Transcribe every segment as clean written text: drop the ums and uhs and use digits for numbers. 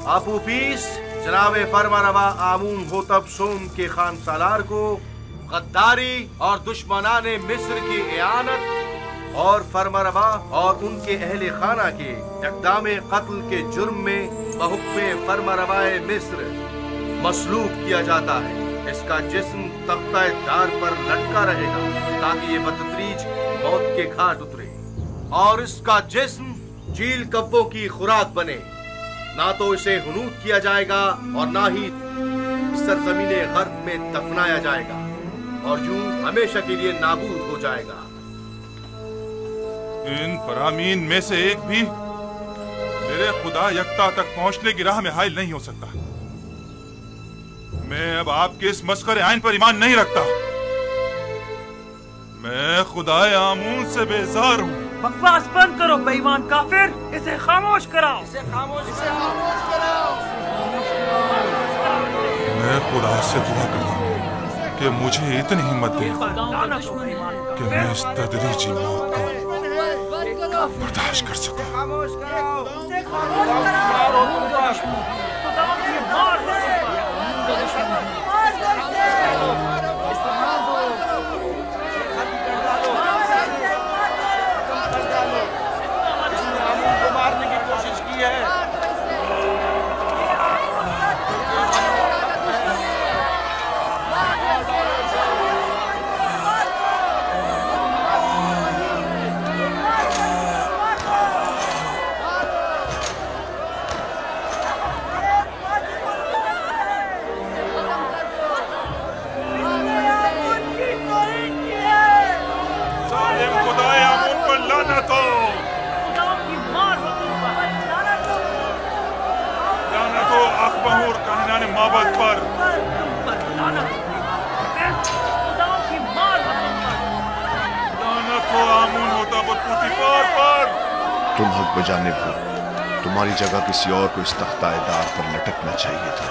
आपू पीस जनाबे फरमारवा आमून होतब सोम के खान सालार को गद्दारी और दुश्मनाने मिस्र की इयानत और फरमारवा और उनके अहले खाना के इक़दामे कत्ल के जुर्म में बहुक्मे फरमारवाए मिस्र मसलूब किया जाता है। इसका जिस्म तख्ता दार पर लटका रहेगा ताकि ये बतदरीज मौत के घाट उतरे और इसका जिस्म चील कब्बों की खुराक बने। ना तो इसे हुनूद किया जाएगा और ना ही सरजमीने गर्द में दफनाया जाएगा और यूं हमेशा के लिए नाबूद हो जाएगा। इन फरामीन में से एक भी मेरे खुदा यक्ता तक पहुंचने की राह में हाइल नहीं हो सकता। मैं अब आपके इस मस्खरे आइन पर ईमान नहीं रखता। मैं खुदाए आमून से बेजार हूँ। बकवास बंद करो बेईमान काफिर, इसे खामोश कराओ। मैं खुदा से दुआ करता हूँ कि मुझे इतनी हिम्मत दे कि मैं इस तदरीजी मौत को बर्दाश्त कर सकूं। मारने की कोशिश की है। माबद पर लानत हो आमून होता पुतिफार पर। तुम हक बजाने पर तुम्हारी जगह किसी और को इस तख्ताएदार पर लटकना चाहिए था।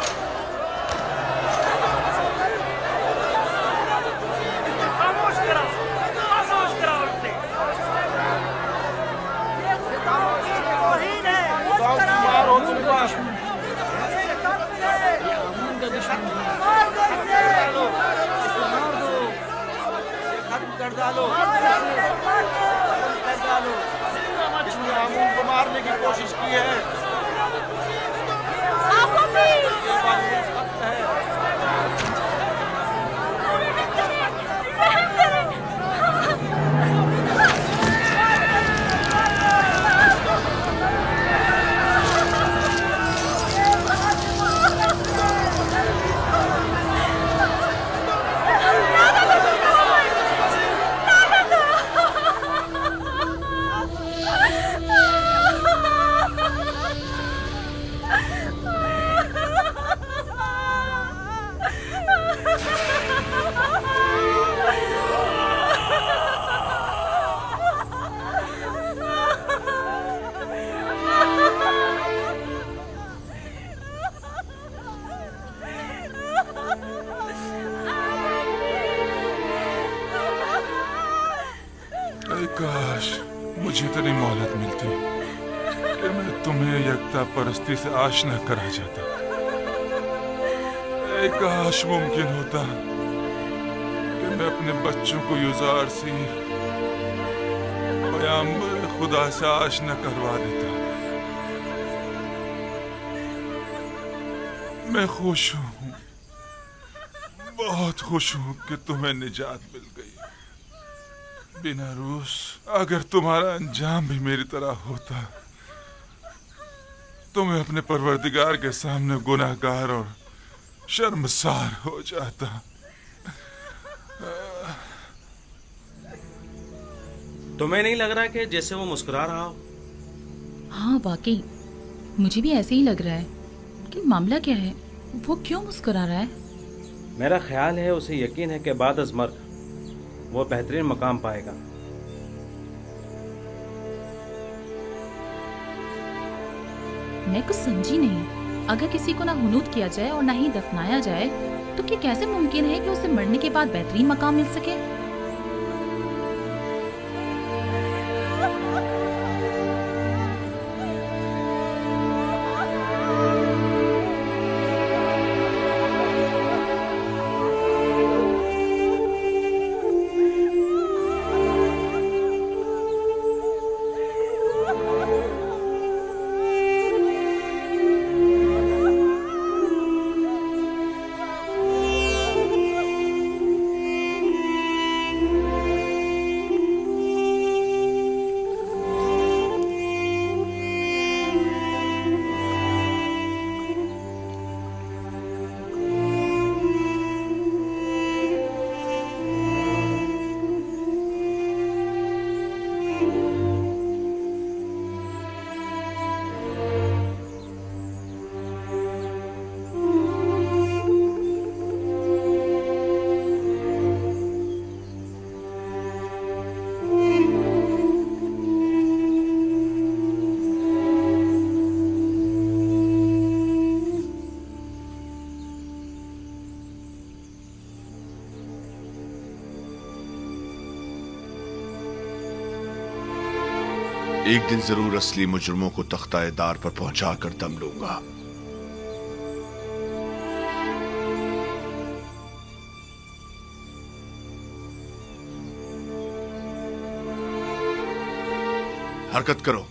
इसने आमून को मारने की कोशिश की है। काश मुझे इतनी मोहलत मिलती कि मैं तुम्हें यकता परस्ती से आशना करा जाता। काश मुमकिन होता कि मैं अपने बच्चों को युजार सी पैगंबर खुदा से आशना करवा देता। मैं खुश हूँ, बहुत खुश हूँ कि तुम्हें निजात मिल गई। बिना रूस, अगर तुम्हारा अंजाम भी मेरी तरह होता तो मैं अपने परवरदिगार के सामने गुनाहगार और शर्मसार हो जाता। तुम्हें नहीं लग रहा कि जैसे वो मुस्कुरा रहा हो? हाँ वाकई मुझे भी ऐसे ही लग रहा है, लेकिन मामला क्या है? वो क्यों मुस्कुरा रहा है? मेरा ख्याल है उसे यकीन है कि बाद अज़ मर्ग वो बेहतरीन मकाम पाएगा। मैं कुछ समझी नहीं। अगर किसी को ना हुनूद किया जाए और ना ही दफनाया जाए तो क्या कैसे मुमकिन है कि उसे मरने के बाद बेहतरीन मकाम मिल सके? एक दिन जरूर असली मुजरिमों को तख्ता-ए-दार पर पहुंचाकर दम लूंगा। हरकत करो।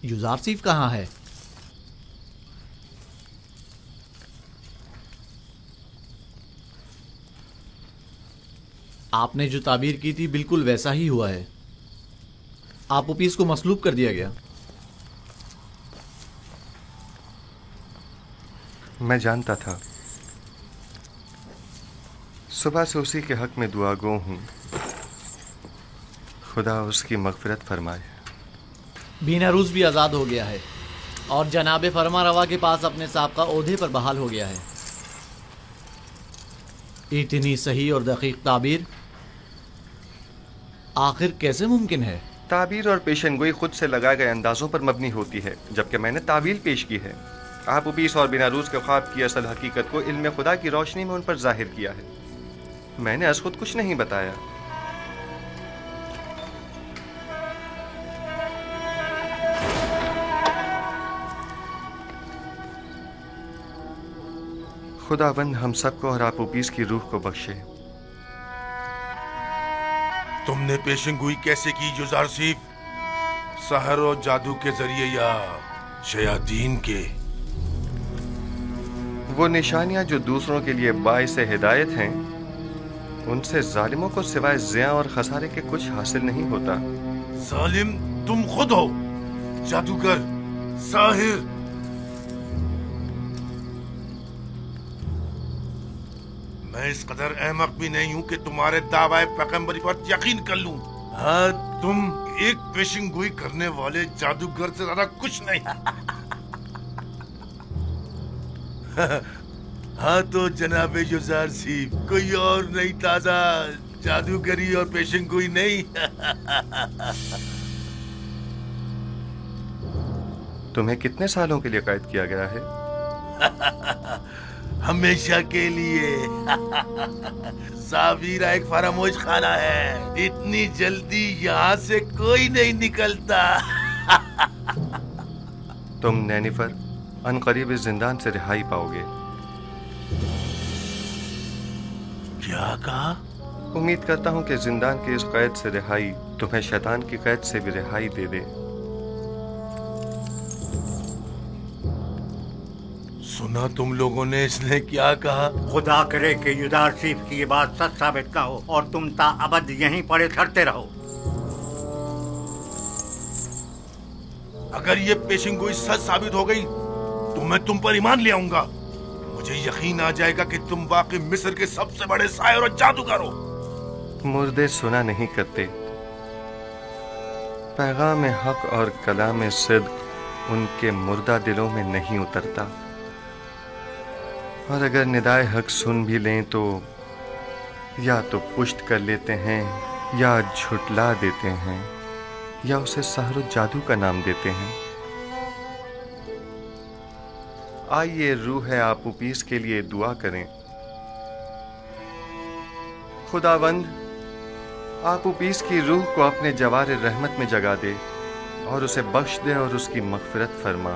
युजारसीफ कहाँ है? आपने जो ताबीर की थी बिल्कुल वैसा ही हुआ है। आपूपीस को मसलूब कर दिया गया। मैं जानता था। सुबह से उसी के हक में दुआगो हूं। खुदा उसकी मगफिरत फरमाए। बीनारूस भी आज़ाद हो गया है और जनाब फरमा रवा के पास अपने साबका ओहदे पर बहाल हो गया है। इतनी सही और दकीक ताबीर आखिर कैसे मुमकिन है? ताबीर और पेशनगोई खुद से लगाए गए अंदाजों पर मबनी होती है, जबकि मैंने तावील पेश की है। आपूपीस और बीनारूस के ख्वाब की असल हकीकत को इल्म खुदा की रोशनी में उन पर जाहिर किया है। मैंने अस खुद कुछ नहीं बताया। खुदाबंद हम सबको और आपूपीस की रूह को बख्शे। तुमने पेशेंगोई कैसे की युजारसीफ? सहर और जादू के जरिए या शयातीन के? वो निशानियां जो दूसरों के लिए बाइसे हिदायत हैं, उनसे जालिमों को सिवाय ज़िया और खसारे के कुछ हासिल नहीं होता। जालिम तुम खुद हो, जादूगर, साहिर। मैं इस कदर अहमक भी नहीं हूं कि तुम्हारे दावाए पैगंबरी पर यकीन कर लूं। हाँ, तुम एक पेशिंगोई करने वाले जादूगर से ज्यादा कुछ नहीं। हाँ तो जनाब युजारसीफ, कोई और नहीं ताजा जादूगरी और पेशिंगोई नहीं। तुम्हें कितने सालों के लिए कैद किया गया है? हमेशा के लिए। सावीरा एक फरामोश खाना है, इतनी जल्दी यहाँ से कोई नहीं निकलता। तुम नैनीफर अनकरीब इस जिंदान से रिहाई पाओगे। क्या कहा? उम्मीद करता हूँ कि जिंदान की इस कैद से रिहाई तुम्हें शैतान की कैद से भी रिहाई दे दे। सुना तुम लोगों ने इसने क्या कहा? खुदा करे कि युजारसीफ की ये बात सच साबित ना हो और तुम ताअबद यहीं पड़े सड़ते रहो। अगर ये पेशिंगोई सच साबित हो गई तो मैं तुम पर ईमान ले आऊंगा। मुझे यकीन आ जाएगा कि तुम वाकई मिस्र के सबसे बड़े शायर और जादूगर हो। मुर्दे सुना नहीं करते। पैगाम हक और कलाम सिद्क उनके मुर्दा दिलों में नहीं उतरता, और अगर निदाए हक सुन भी लें तो या तो पुष्ट कर लेते हैं, या झुटला देते हैं, या उसे सहर जादू का नाम देते हैं। आइए रूह आपूपीस के लिए दुआ करें। खुदावंद आपूपीस की रूह को अपने जवार रहमत में जगा दे और उसे बख्श दे और उसकी मगफिरत फरमा।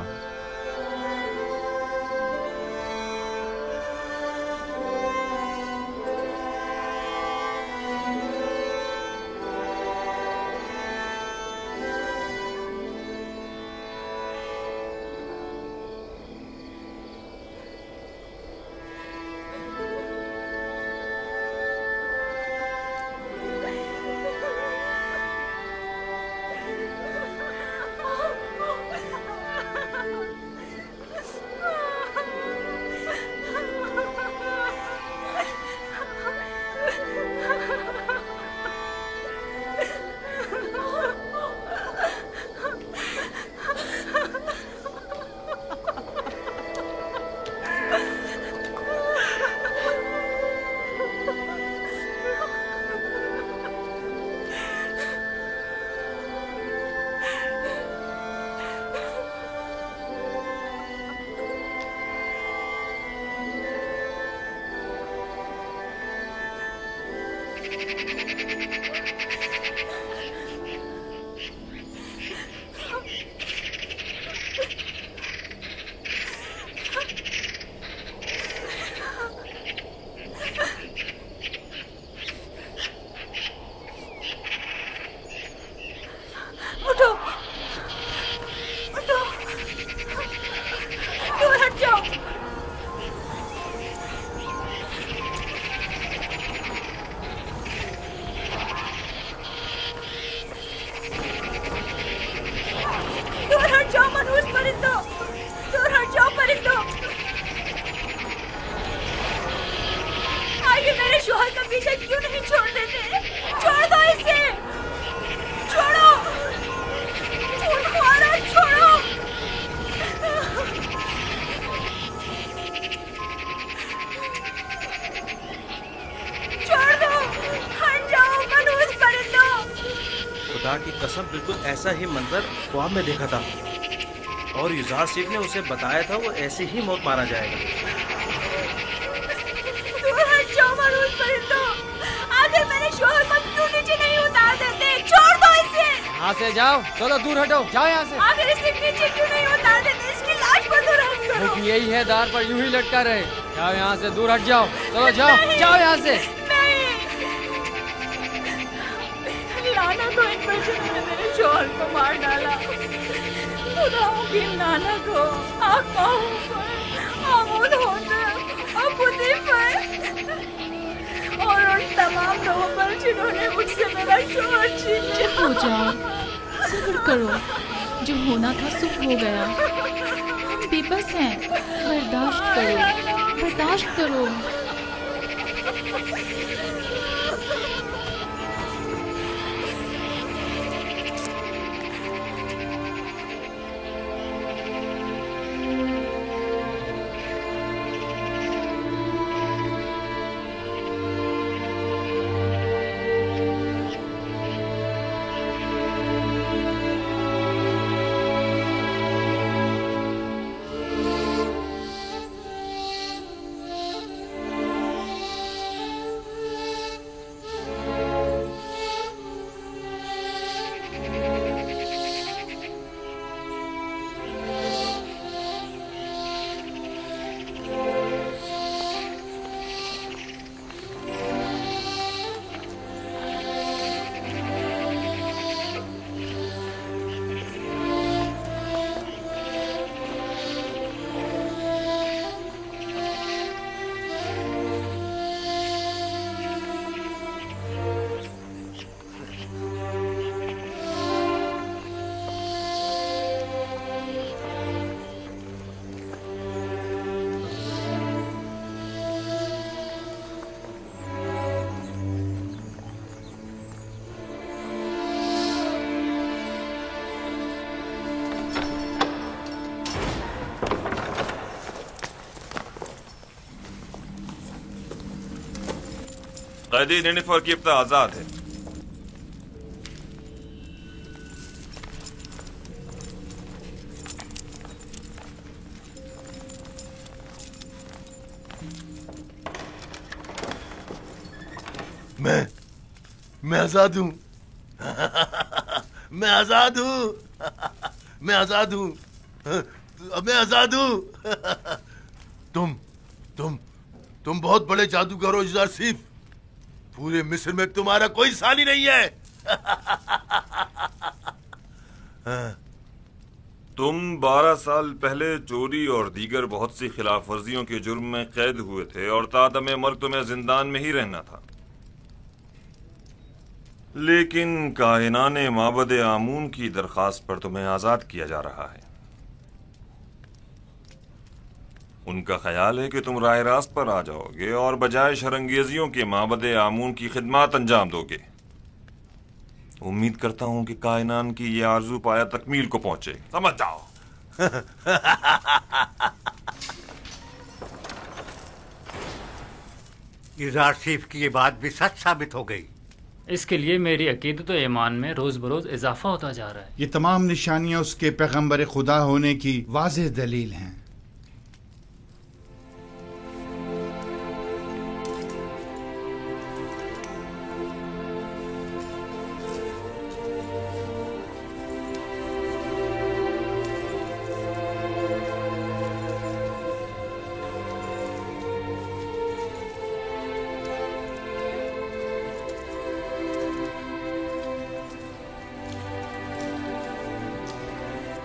बिल्कुल ऐसा ही मंजर ख्वाब में देखा था और युजार शेख ने उसे बताया था वो ऐसे ही मौत मारा जाएगा। आखिर मेरे शोहर को क्यों नीचे नहीं उतार देते? छोड़ दो इसे। यहाँ से जाओ, चलो दूर हटो, जाओ यहाँ से। आखिर इसे नीचे क्यों नहीं उतार देते? इसकी लाश पर तो रहम करो। यही है, दार पर यूं ही लटका रहे। जाओ यहाँ से, दूर हट जाओ, चलो जाओ, जाओ यहाँ से। लाना तो इन बच्चों ने मेरे शोहर को मार डाला। खुदा होगी नाना को, आकाओं पर, आमूद होते और बुद्धि पर और उन तमाम लोगों पर जिन्होंने मुझसे मेरा शोहर छीन लिया। चुप हो जाओ, सब्र करो। जो होना था सुख हो गया। हम बेबस हैं, बर्दाश्त करो, बर्दाश्त करो। कैदी निनिफर की इब्ता आजाद है। मैं आजाद हूं। मैं आजाद हूं। मैं आजाद हूं। मैं आजाद हूं। तुम बहुत बड़े जादूगर हो युजार सिफ। पूरे मिस्र में तुम्हारा कोई सानी नहीं है। तुम 12 साल पहले चोरी और दीगर बहुत सी खिलाफ वर्जियों के जुर्म में कैद हुए थे और तादम मर्ग तुम्हें जिंदान में ही रहना था। लेकिन काहिनाने माबद आमून की दरखास्त पर तुम्हें आजाद किया जा रहा है। उनका ख्याल है कि तुम राह रास्त पर आ जाओगे और बजाय शरंगेजियों के माबद आमून की खिदमत अंजाम दोगे। उम्मीद करता हूं कि कायनान की ये आरजू पाया तकमील को पहुंचे। समझ जाओ। युजार सिफ की ये बात भी सच साबित हो गई। इसके लिए मेरी अकीदत और ईमान में रोज बरोज इजाफा होता जा रहा है। ये तमाम निशानियां उसके पैगंबर खुदा होने की वाज़ेह दलील हैं।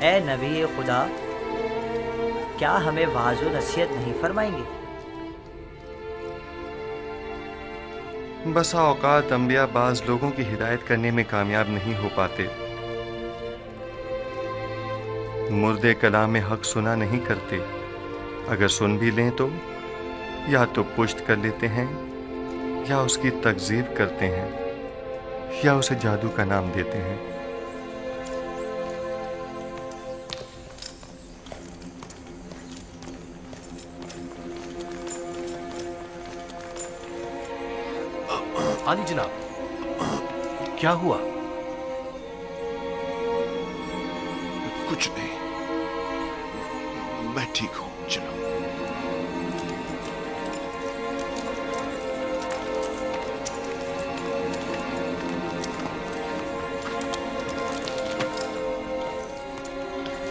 ए नबी खुदा, क्या हमें वाज़ व नसीहत नहीं फरमाएंगे? बसा औकात अंबिया बाज लोगों की हिदायत करने में कामयाब नहीं हो पाते। मुर्दे कलाम हक सुना नहीं करते। अगर सुन भी लें तो या तो पुश्त कर लेते हैं या उसकी तकज़ीब करते हैं या उसे जादू का नाम देते हैं। आली जनाब, क्या हुआ? कुछ नहीं, मैं ठीक हूं, चलो।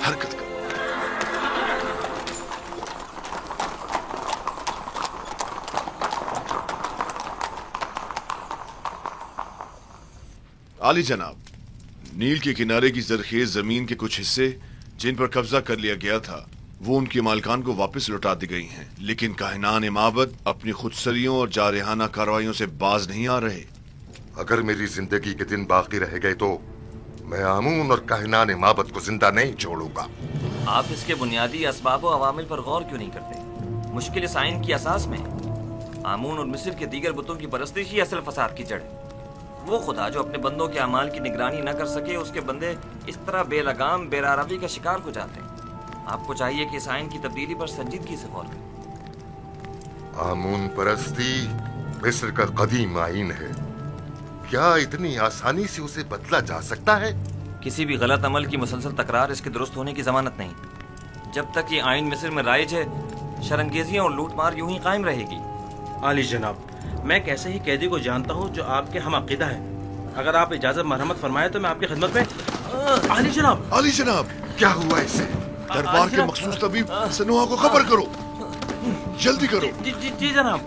हरकत करो। आली जनाब, नील के किनारे की जरखेज जमीन के कुछ हिस्से जिन पर कब्जा कर लिया गया था वो उनके मालिकान को वापस लौटा दी गई हैं, लेकिन काहिनान माबद अपनी खुदसरियों और जारहाना कार्रवाइयों से बाज नहीं आ रहे। अगर मेरी जिंदगी के दिन बाकी रह गए तो मैं आमून और काहिनान माबद को जिंदा नहीं छोड़ूंगा। आप इसके बुनियादी असबाब और अवामिल पर गौर क्यों नहीं करते? मुश्किल इस आइन की असास में आमून और मिस्र के दीगर बुतों की परस्तिश ही असल फसाद की जड़ है। वो खुदा जो अपने बंदों के अमाल की निगरानी न कर सके, उसके बंदे इस तरह बेलगाम बेरारवी का शिकार हो जाते हैं। आपको चाहिए कि इस आइन की तब्दीली पर संजीदगी से गौर करें। आमून परस्ती मिस्र का कदीम आइन है, क्या इतनी आसानी से उसे बदला जा सकता है? किसी भी गलत अमल की मुसलसल तकरार इसके दुरुस्त होने की जमानत नहीं। जब तक ये आइन मिस्र में राइज है, शरंगेजियां और लूटमार यूं ही कायम रहेगी। आली जनाब, मैं कैसे ही कैदी को जानता हूँ जो आपके हम अकीदा है। अगर आप इजाजत मरहमत फरमाए तो मैं आपकी खिदमत में। आली जनाब, आली जनाब, क्या हुआ इसे? दरबार के मखसूस तबीब सनुआ को खबर करो, जल्दी करो। जी जनाब।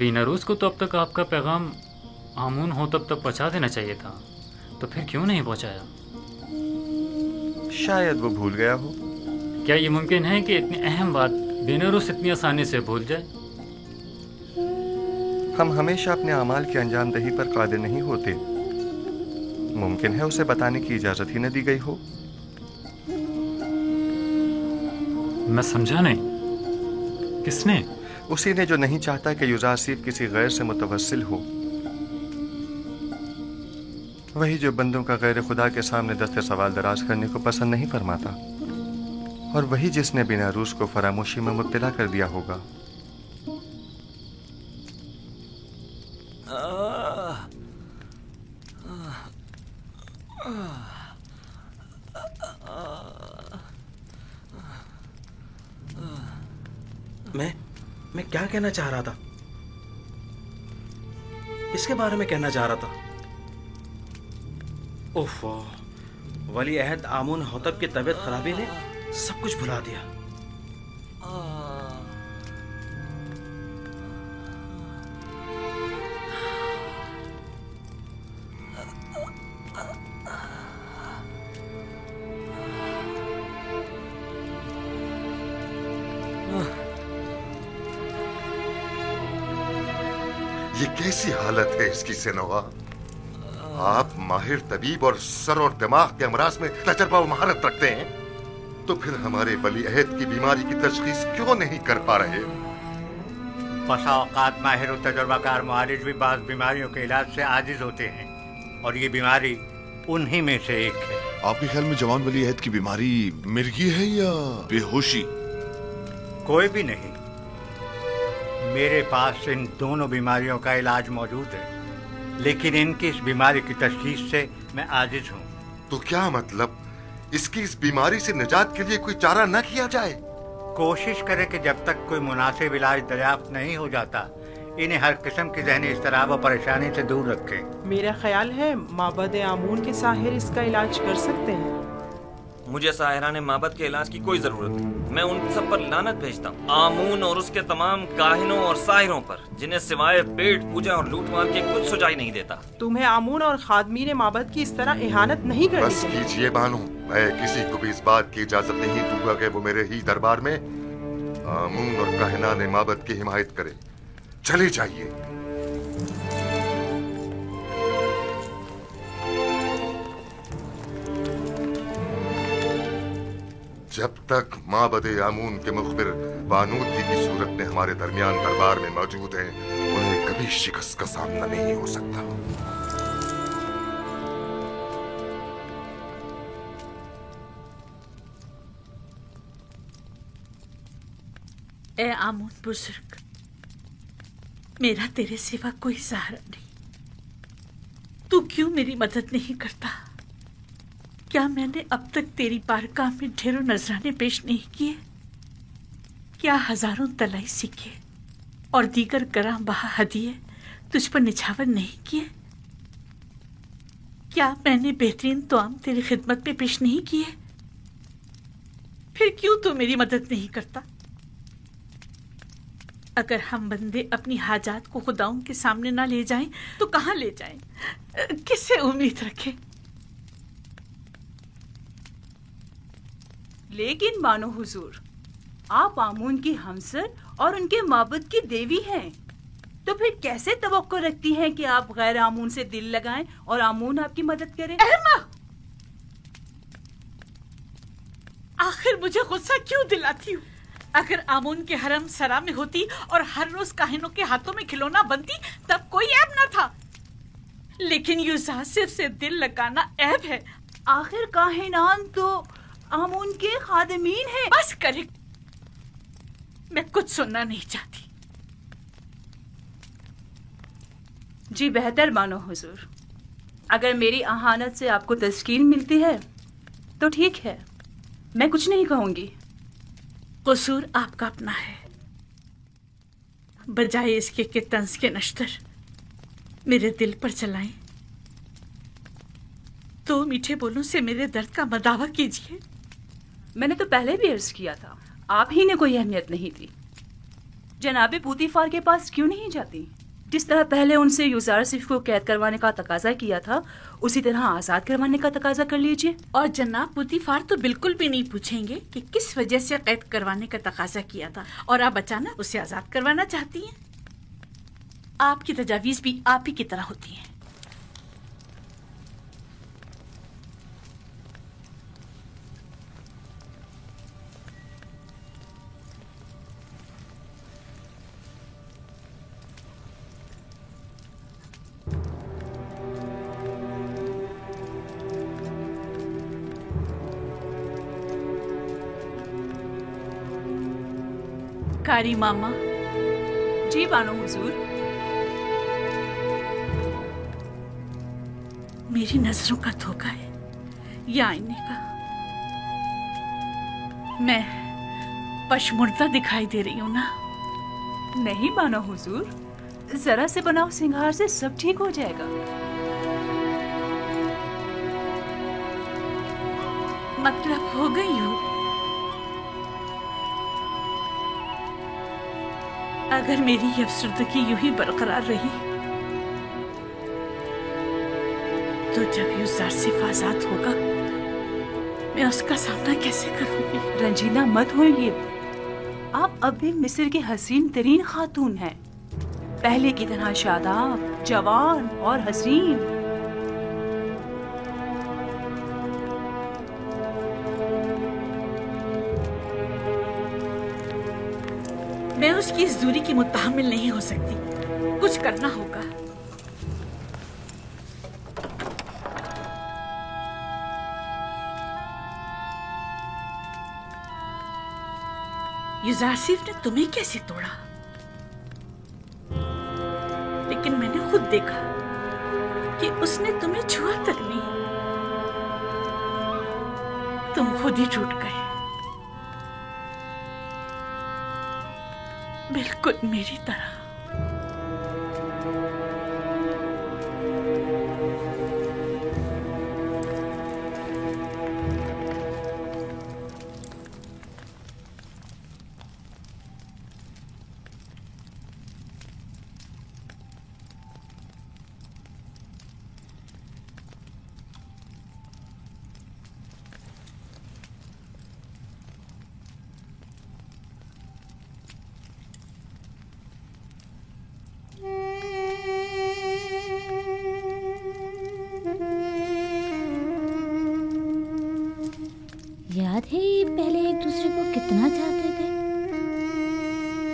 बीनारूस को तो अब तक आपका पैगाम आमून हो तब तक पहुंचा देना चाहिए था, तो फिर क्यों नहीं पहुंचाया? शायद वो भूल गया हो। क्या ये मुमकिन है कि इतनी अहम बात बीनारूस इतनी आसानी से भूल जाए? हम हमेशा अपने अमाल की अंजामदही पर कादिर नहीं होते। मुमकिन है उसे बताने की इजाजत ही न दी गई हो। मैं समझा नहीं, किसने? उसी ने जो नहीं चाहता कि युजासिफ किसी गैर से मुतवस्सिल हो, वही जो बंदों का गैर खुदा के सामने दस्ते सवाल दराज करने को पसंद नहीं फरमाता, और वही जिसने बीनारूस को फरामोशी में मुब्तला कर दिया होगा। मैं क्या कहना चाह रहा था? किसके बारे में कहना चाह रहा था? ओफो, वली अहद आमून होतब की तबीयत खराबी ने सब कुछ भुला दिया। ये कैसी हालत है इसकी सेनोवा? आप माहिर तबीब और सर और दिमाग के अमराज में तजर्बा और महारत रखते हैं, तो फिर हमारे वली अहद की बीमारी की तशखीस क्यों नहीं कर पा रहे? बसा औकात माहिर और तजर्बाकार मुआलिज भी बाज़ बीमारियों के इलाज से आजिज होते हैं, और ये बीमारी उन्हीं में से एक है। आपके ख्याल में जवान वली अहद की बीमारी मिर्गी है या बेहोशी? कोई भी नहीं। मेरे पास इन दोनों बीमारियों का इलाज मौजूद है, लेकिन इनकी इस बीमारी की तशखीस से मैं आजिज हूँ। तो क्या मतलब, इसकी इस बीमारी से निजात के लिए कोई चारा न किया जाए? कोशिश करें कि जब तक कोई मुनासिब इलाज दरियाफ्त नहीं हो जाता, इन्हें हर किस्म की ज़हनी इस्तराब और परेशानी से दूर रखें। मेरा ख्याल है माबद आमून के साहिर इसका इलाज कर सकते हैं। मुझे साहिरान माबद के इलाज की कोई जरूरत नहीं। मैं उन सब पर लानत भेजता हूँ, आमून और उसके तमाम काहिनों और साहिरों पर, जिन्हें सिवाय पेट पूजा और लूटमार के कुछ सुझाई नहीं देता। तुम्हें आमून और खादमीन माबद की इस तरह इहानत नहीं करनी बस कीजिए बानो, मैं किसी को भी इस बात की इजाजत नहीं दूंगा कि वो मेरे ही दरबार में आमून और काहिनान माबद की हिमायत करे। चले जाइए। जब तक माबदे आमून के मुखबिर बानूती की सूरत में हमारे दरमियान दरबार में मौजूद हैं, उन्हें कभी शिकस्त का सामना नहीं हो सकता। ए आमून बुजुर्ग, मेरा तेरे सिवा कोई सहारा नहीं। तू क्यों मेरी मदद नहीं करता? क्या मैंने अब तक तेरी बारगाह में ढेरों नजराने पेश नहीं किए? क्या हजारों तलाई सिक्के और दीगर गराम बहा हदिये तुझ पर निछावर नहीं किए? क्या मैंने बेहतरीन तोआम तेरी खिदमत में पेश नहीं किए? फिर क्यों तू मेरी मदद नहीं करता? अगर हम बंदे अपनी हाजात को खुदाओं के सामने ना ले जाएं तो कहां ले जाएं? किससे उम्मीद रखें? लेकिन मानो हुजूर, आप आमून की हमसर और उनके माबद की देवी हैं, तो फिर कैसे तवक्को रखती हैं कि आप गैर आमून से दिल लगाएं और आमून आपकी मदद करे? आखिर मुझे गुस्सा क्यों दिलाती हूँ? अगर आमून के हरम सरा में होती और हर रोज काहिनों के हाथों में खिलौना बनती तब कोई ऐब न था, लेकिन यूजासिफ से दिल लगाना ऐब है। आखिर काहिनान तो आमून के खादिमीन हैं। बस करे, मैं कुछ सुनना नहीं चाहती। जी बेहतर मानो हुजूर, अगर मेरी अहानत से आपको तस्कीन मिलती है तो ठीक है, मैं कुछ नहीं कहूंगी। कसूर आपका अपना है। बजाय इसके कि तंज के नश्तर मेरे दिल पर चलाएं, तो मीठे बोलों से मेरे दर्द का मदावा कीजिए। मैंने तो पहले भी अर्ज किया था, आप ही ने कोई अहमियत नहीं दी। जनाबे पूतीफार के पास क्यों नहीं जाती? जिस तरह पहले उनसे यूजारसिफ को कैद करवाने का तकाजा किया था, उसी तरह आजाद करवाने का तकाजा कर लीजिए। और जनाब पूतीफार तो बिल्कुल भी नहीं पूछेंगे कि किस वजह से कैद करवाने का तकाजा किया था और आप अचानक उसे आजाद करवाना चाहती हैं। आपकी तजावीज भी आप ही की तरह होती हैं। कारी मामा। जी बानो हुजूर। मेरी नजरों का धोखा है या आईने का? मैं पशमुर्दा दिखाई दे रही हूँ ना? नहीं बानो हुजूर, जरा से बनाओ सिंगार से सब ठीक हो जाएगा। मतलब हो गई हूँ? अगर मेरी ये अफसरदगी यूं ही बरकरार रही तो जब यूजारसिफ आजाद होगा मैं उसका सामना कैसे करूंगी? रंजीदा मत होइए, आप अब भी मिस्र की हसीन तरीन खातून हैं, पहले की तरह शादाब, जवान और हसीन। मैं उसकी इस दूरी की मुत्तहमिल नहीं हो सकती। कुछ करना होगा। यूजारसिफ ने तुम्हें कैसे तोड़ा? लेकिन मैंने खुद देखा कि उसने तुम्हें छुआ तक नहीं। तुम खुद ही टूट गए, बिल्कुल मेरी तरह।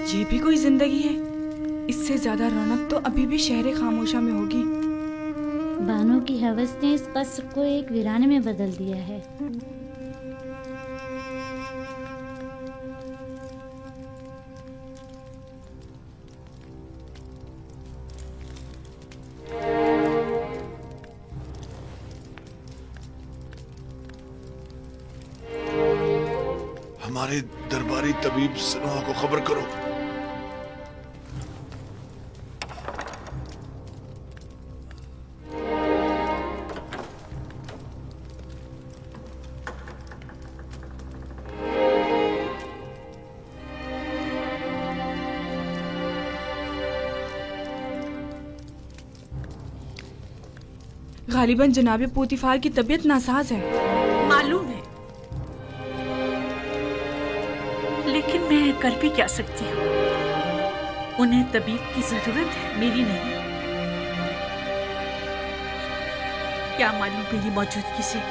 ये भी कोई जिंदगी है? इससे ज्यादा रौनक तो अभी भी शहर खामोशा में होगी। बानो की हवस ने इस कस्र को एक वीराने में बदल दिया है। हमारे दरबारी तबीब सनोहा को खबर करो। गालिबन जनाबे पोतीफार की तबीयत नासाज है। मालूम है, लेकिन मैं कर भी क्या सकती हूँ? उन्हें तबीब की जरूरत है, मेरी नहीं। क्या मालूम मेरी मौजूदगी से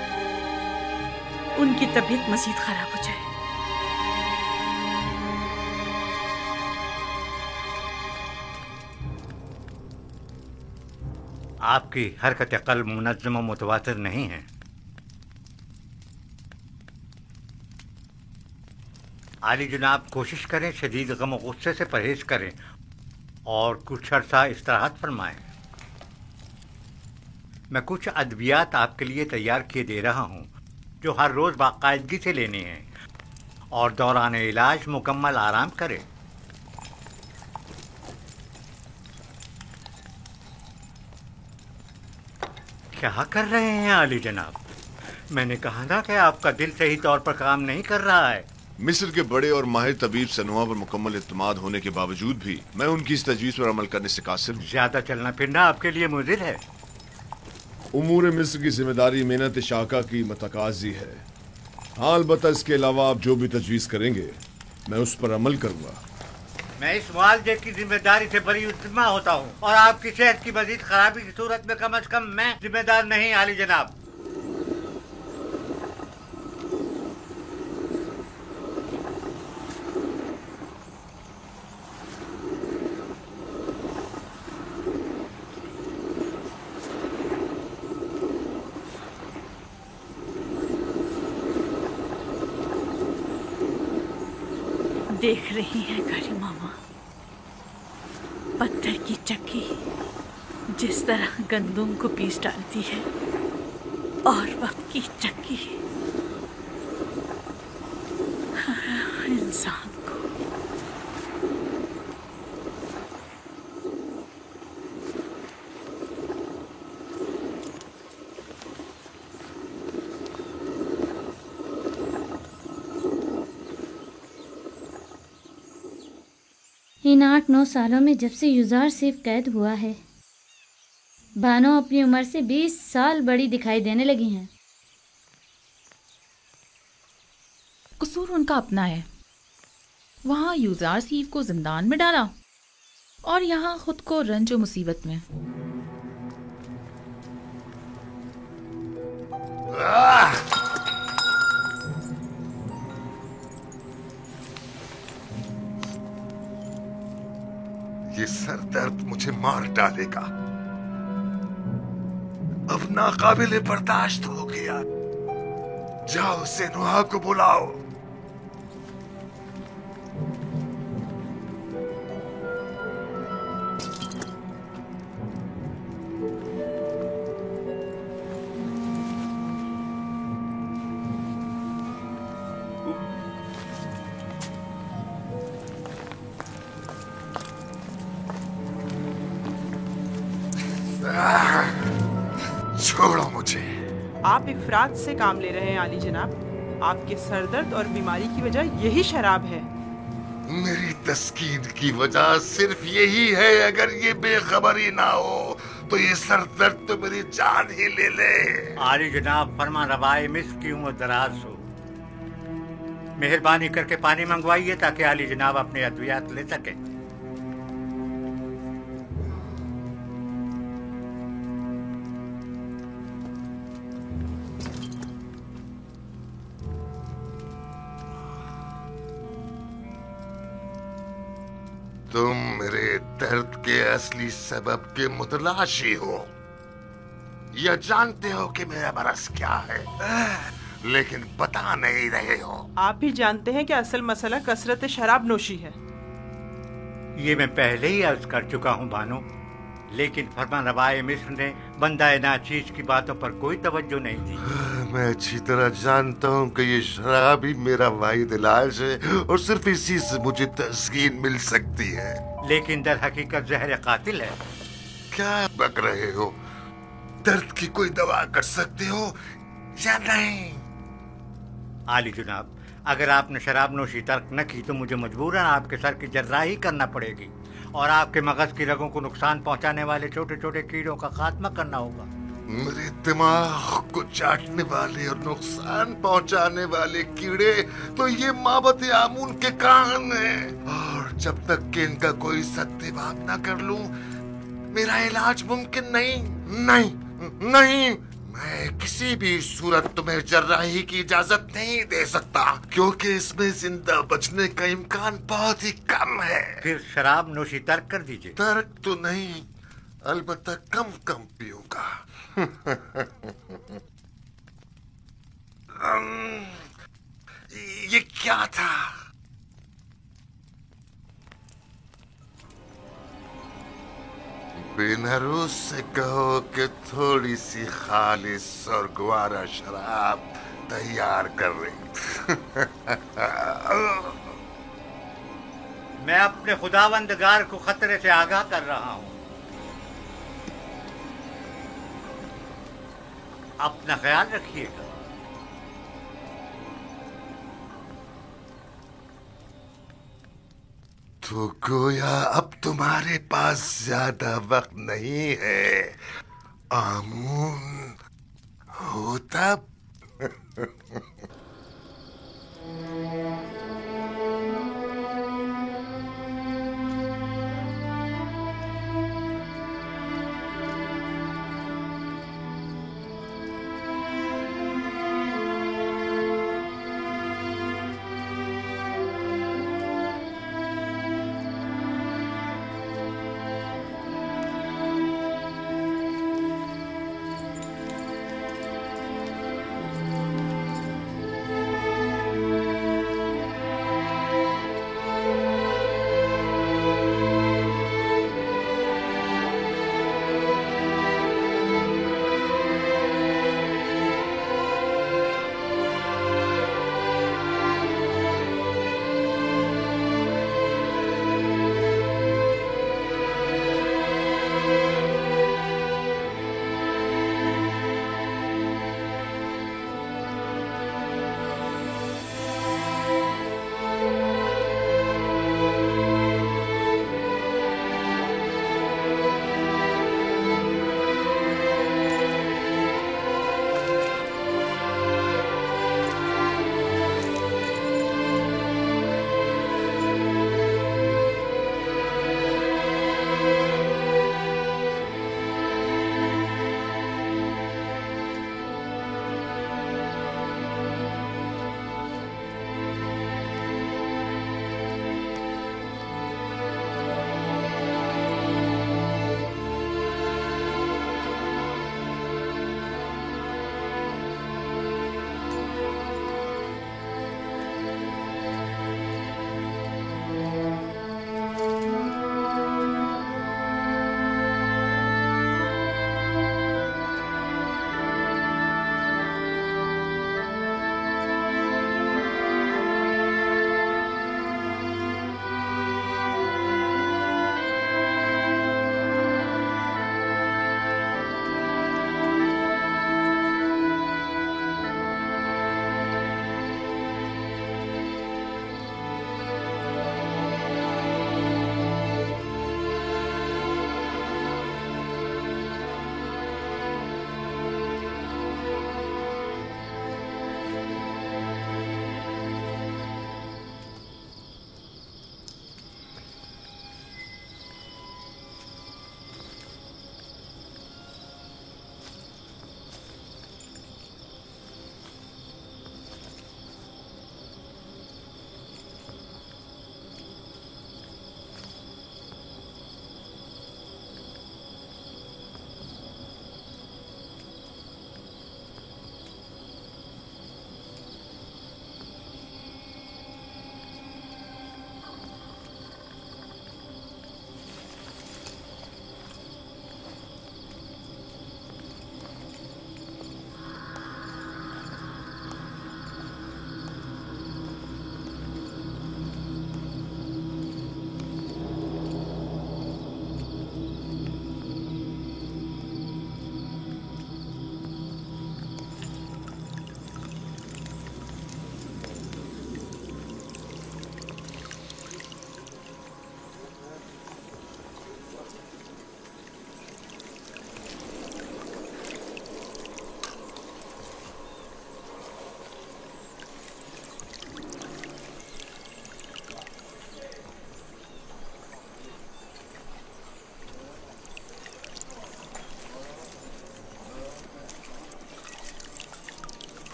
उनकी तबीयत मजीद खराब हो जाए। आपकी हरकत क़ल्ब मुनज़्ज़म और मुतवातिर नहीं है। आली जनाब, कोशिश करें शदीद गम और गुस्से से परहेज करें और कुछ अर्सा इस्तिराहत फरमाएं। मैं कुछ अद्वियात आपके लिए तैयार किए दे रहा हूँ जो हर रोज़ बाकायदगी से लेने हैं और दौरान इलाज मुकम्मल आराम करें। क्या कर रहे हैं आली जनाब? मैंने कहा ना कि आपका दिल सही तौर पर काम नहीं कर रहा है। मिस्र के बड़े और माहिर तबीब सनोहा पर मुकम्मल इत्मीनान होने के बावजूद भी मैं उनकी इस तजवीज़ पर अमल करने से कासिर हूँ। ज्यादा चलना फिरना आपके लिए मुज़िर है। उमूर मिस्र की जिम्मेदारी मेहनत शाका की मतकाजी है। हाँ, अलबत्ता इसके अलावा आप जो भी तजवीज़ करेंगे मैं उस पर अमल करूँगा। मैं इस मुआवजे की जिम्मेदारी से बड़ी उत्तमा होता हूँ और आपकी सेहत की मजीद खराबी की सूरत में कम से कम मैं जिम्मेदार नहीं आली जनाब। देख रही है गरी मामा, पत्थर की चक्की जिस तरह गंदुम को पीस डालती है और वक्त की चक्की इंसान को। इन 8-9 सालों में जब से युजार सिर्फ कैद हुआ है, बानो अपनी उम्र से 20 साल बड़ी दिखाई देने लगी हैं। कसूर उनका अपना है। वहां यूजार सीफ को जिंदान में डाला और यहाँ खुद को रंज और मुसीबत में। ये सर दर्द मुझे मार डालेगा। अब नाकाबिले बर्दाश्त हो गया। जाओ सनोहा को बुलाओ। छोड़ो मुझे। आप इफरात से काम ले रहे हैं आली जनाब। आपके सरदर्द और बीमारी की वजह यही शराब है। मेरी तस्कीन की वजह सिर्फ यही है। अगर ये बेखबरी ना हो तो ये सर दर्द तो मेरी जान ही ले ले। आली जनाब, फरमा रवाए मिस्र की उम्र दराज हो। मेहरबानी करके पानी मंगवाइए ताकि आली जनाब अपने अद्वियात ले सके। तुम मेरे दर्द के असली सबब के मुतलाशी हो। यह जानते हो कि मेरा मरज क्या है, लेकिन बता नहीं रहे हो। आप भी जानते हैं कि असल मसला कसरत शराब नोशी है। ये मैं पहले ही अर्ज कर चुका हूँ बानो, लेकिन फरमानरवाए मिस्र ने बंदाए नाचीज की बातों पर कोई तवज्जो नहीं दी। मैं अच्छी तरह जानता हूँ कि ये शराब ही मेरा वाहिद इलाज है और सिर्फ इसी से मुझे तस्कीन मिल सकती है। लेकिन दर हकीकत जहर कातिल है। क्या बक रहे हो? दर्द की कोई दवा कर सकते हो या नहीं? आली जनाब, अगर आपने शराब नोशी तर्क न की तो मुझे मजबूरन आपके सर की जर्राही करना पड़ेगी और आपके मगज की रगों को नुकसान पहुंचाने वाले छोटे छोटे कीड़ों का खात्मा करना होगा। मेरे दिमाग को चाटने वाले और नुकसान पहुंचाने वाले कीड़े तो ये माबत आमून के कान हैं, और जब तक कि इनका कोई सत्याभाव न कर लूं मेरा इलाज मुमकिन नहीं। नहीं नहीं, मैं किसी भी सूरत तुम्हें जर्राही की इजाजत नहीं दे सकता, क्योंकि इसमें जिंदा बचने का इम्कान बहुत ही कम है। फिर शराब नोशी तर्क कर दीजिए। तर्क तो नहीं, अलबत्ता कम कम पीऊंगा। ये क्या था? बेनरूस से कहो कि थोड़ी सी खालिस और ग्वारा शराब तैयार कर रही। मैं अपने खुदावंदगार को खतरे से आगाह कर रहा हूँ। अपना ख्याल रखिएगा। तो गोया अब तुम्हारे पास ज्यादा वक्त नहीं है आमून होतब।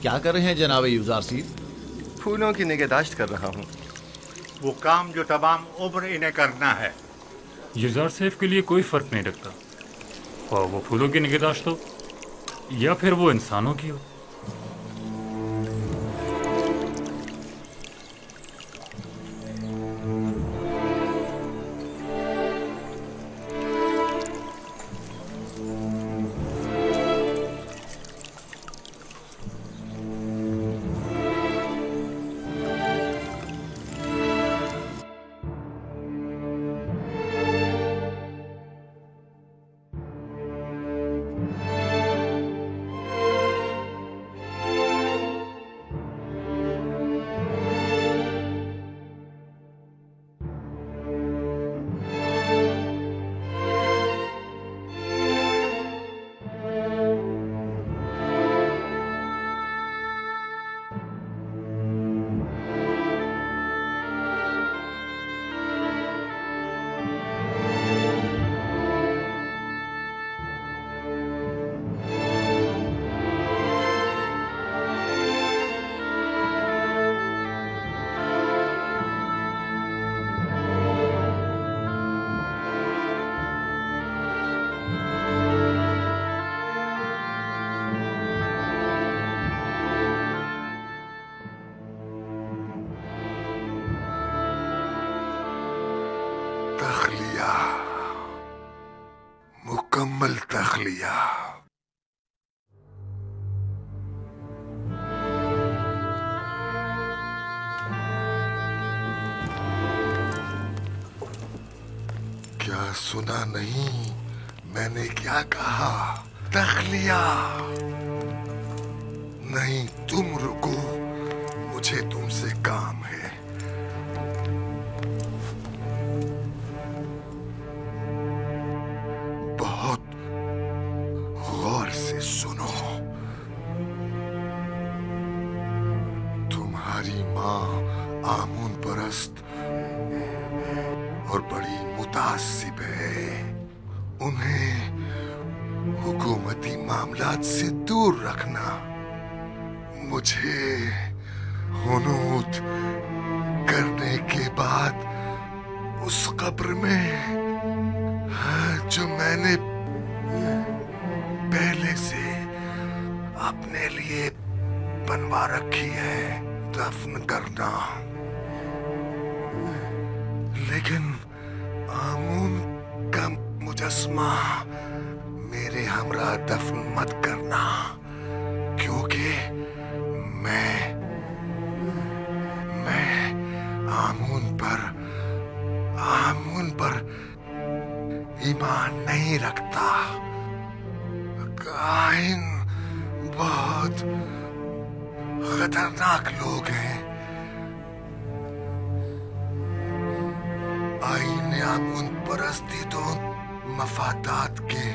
क्या कर रहे हैं जनाब यूजारसीफ? फूलों की निगहदाश्त कर रहा हूँ। वो काम जो तमाम उम्र इन्हें करना है। यूज़र सेफ के लिए कोई फ़र्क नहीं रखता, और वो फूलों की निगहदाश्त हो या फिर वो इंसानों की हो। तख्लिया, मुकम्मल तख्लिया। क्या सुना नहीं? मैंने क्या कहा? तख्लिया। नहीं, तुम रुको, मुझे तुमसे काम है। सुनो, तुम्हारी माँ आमून परस्त और बड़ी मुतासिब है। उन्हें हुकूमती मामलात से दूर रखना। मुझे हुनूत करने के बाद उस कब्र में जो मैंने पहले से अपने लिए बनवा रखी है दफन करना। लेकिन आमून का मुजस्मा मेरे हमरा दफन मत करना, क्योंकि मैं आमून पर ईमान नहीं रखता। काहिन बहुत खतरनाक लोग हैं। आईने आमून परस्ती तो मफादात के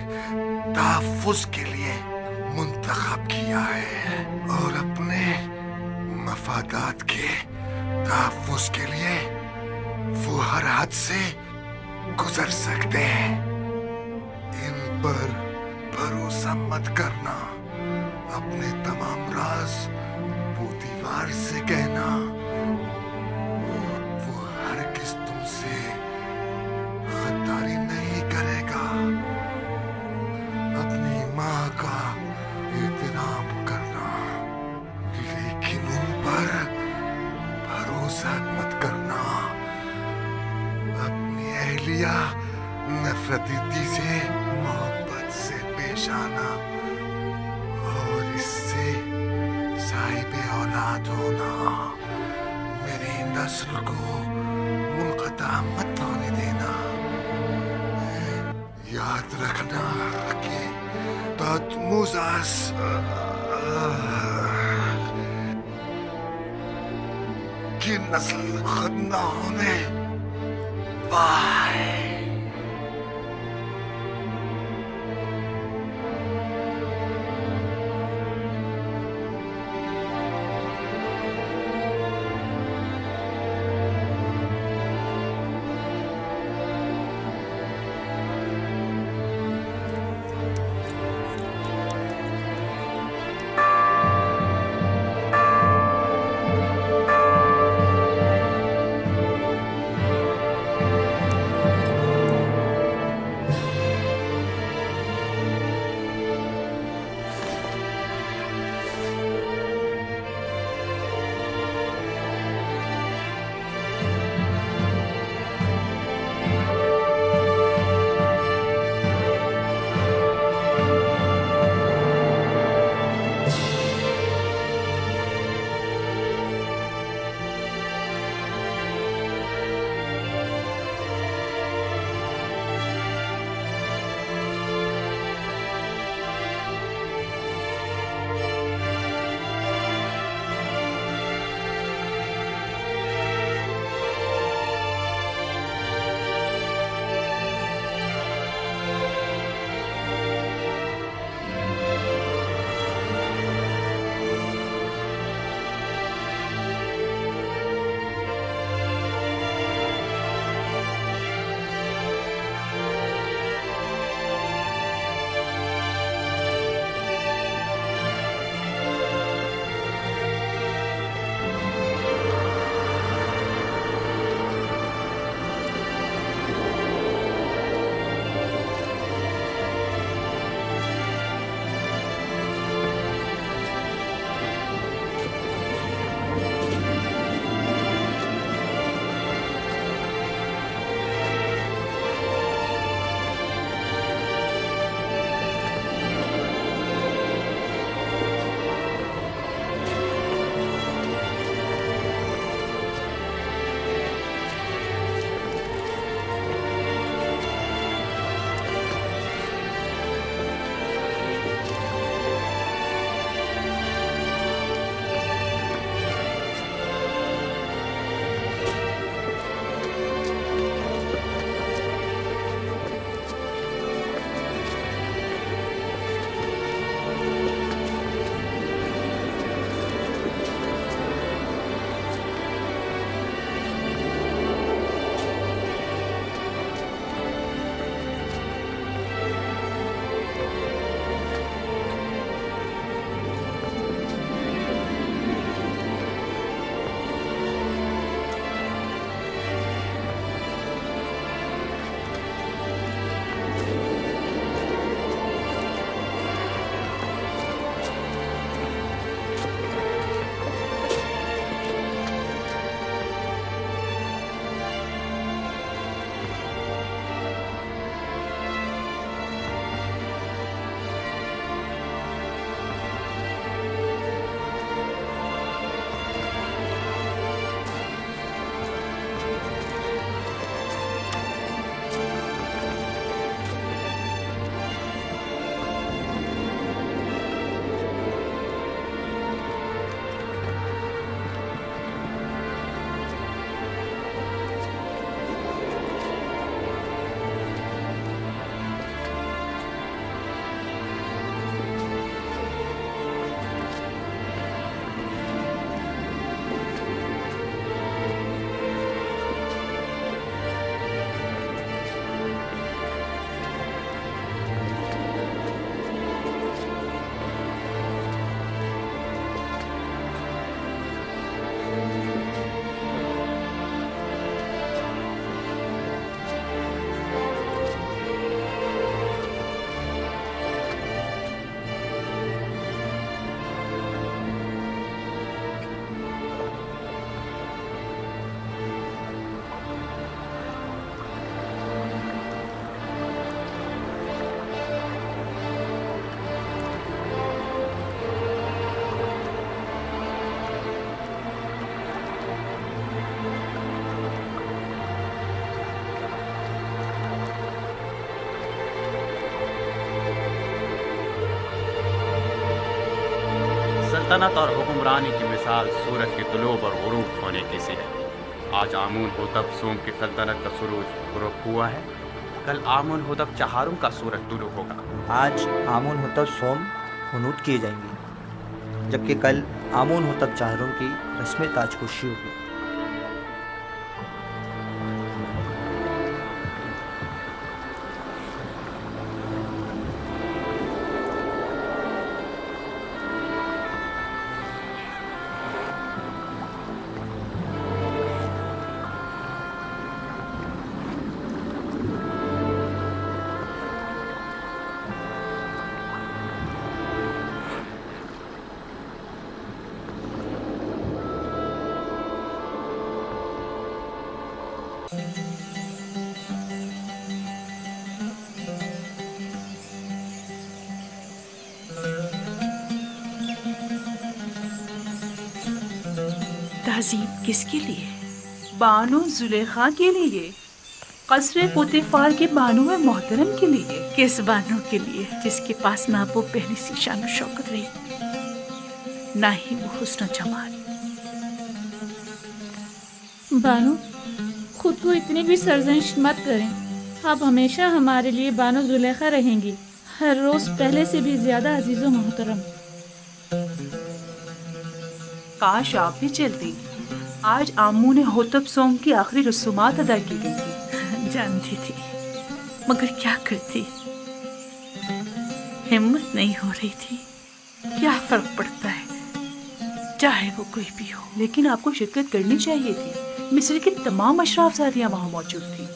तहफ्फुज़ के लिए मुंतखब किया है, और अपने मफादात के तहफ्फुज़ के लिए वो हर हद से गुजर सकते हैं। इन पर भरोसा मत करना। अपने तमाम राज वो दीवार से कहना। वो हरगिज़ तुमसे गद्दारी नहीं करेगा। अपनी माँ का एहतराम करना, लेकिन उन पर भरोसा मत करना। अपनी अहलिया नफरती से मोहब्बत से पेश आना, और इससे साहिब औलाद होना। मेरी नस्ल को मुनक़ता मत होने देना। याद रखना कि तहमुज़ की नस्ल खत्म न होने पाए। सल्तनत और हुक्मरानी की मिसाल सूरज के तुलूब और गुरूब होने की सी है। आज आमून होतब सोम की सल्तनत का सूरज गुरूब हुआ है, कल आमून होतब चहारुम का सूरज तुलू होगा। आज आमून होतब सोम हुनूत किए जाएंगे, जबकि कल आमून होतब चहारुम की रस्म ताजपोशी होगी। तहजीब किसके लिए? बानो जुलेखा के लिए, कसरे पुतिफार के बानो मोहतरम के लिए। किस बानो के लिए जिसके पास ना वो पहली सी शान शौकत रही, ना ही वो हुस्न जमाल। बानो, खुद को इतनी भी सरजनिश मत करें। आप हमेशा हमारे लिए बानो जुलेखा रहेंगी, हर रोज पहले से भी ज्यादा अजीज व मोहतरम। काश आप भी चलती। आज आमू ने होतब सोम की आखिरी रसूमात अदा की गई थी। जानती थी, मगर क्या करती, हिम्मत नहीं हो रही थी। क्या फर्क पड़ता है, चाहे वो कोई भी हो। लेकिन आपको शिरकत करनी चाहिए थी। मिस्र की तमाम अशराफजादियां वहां मौजूद थी।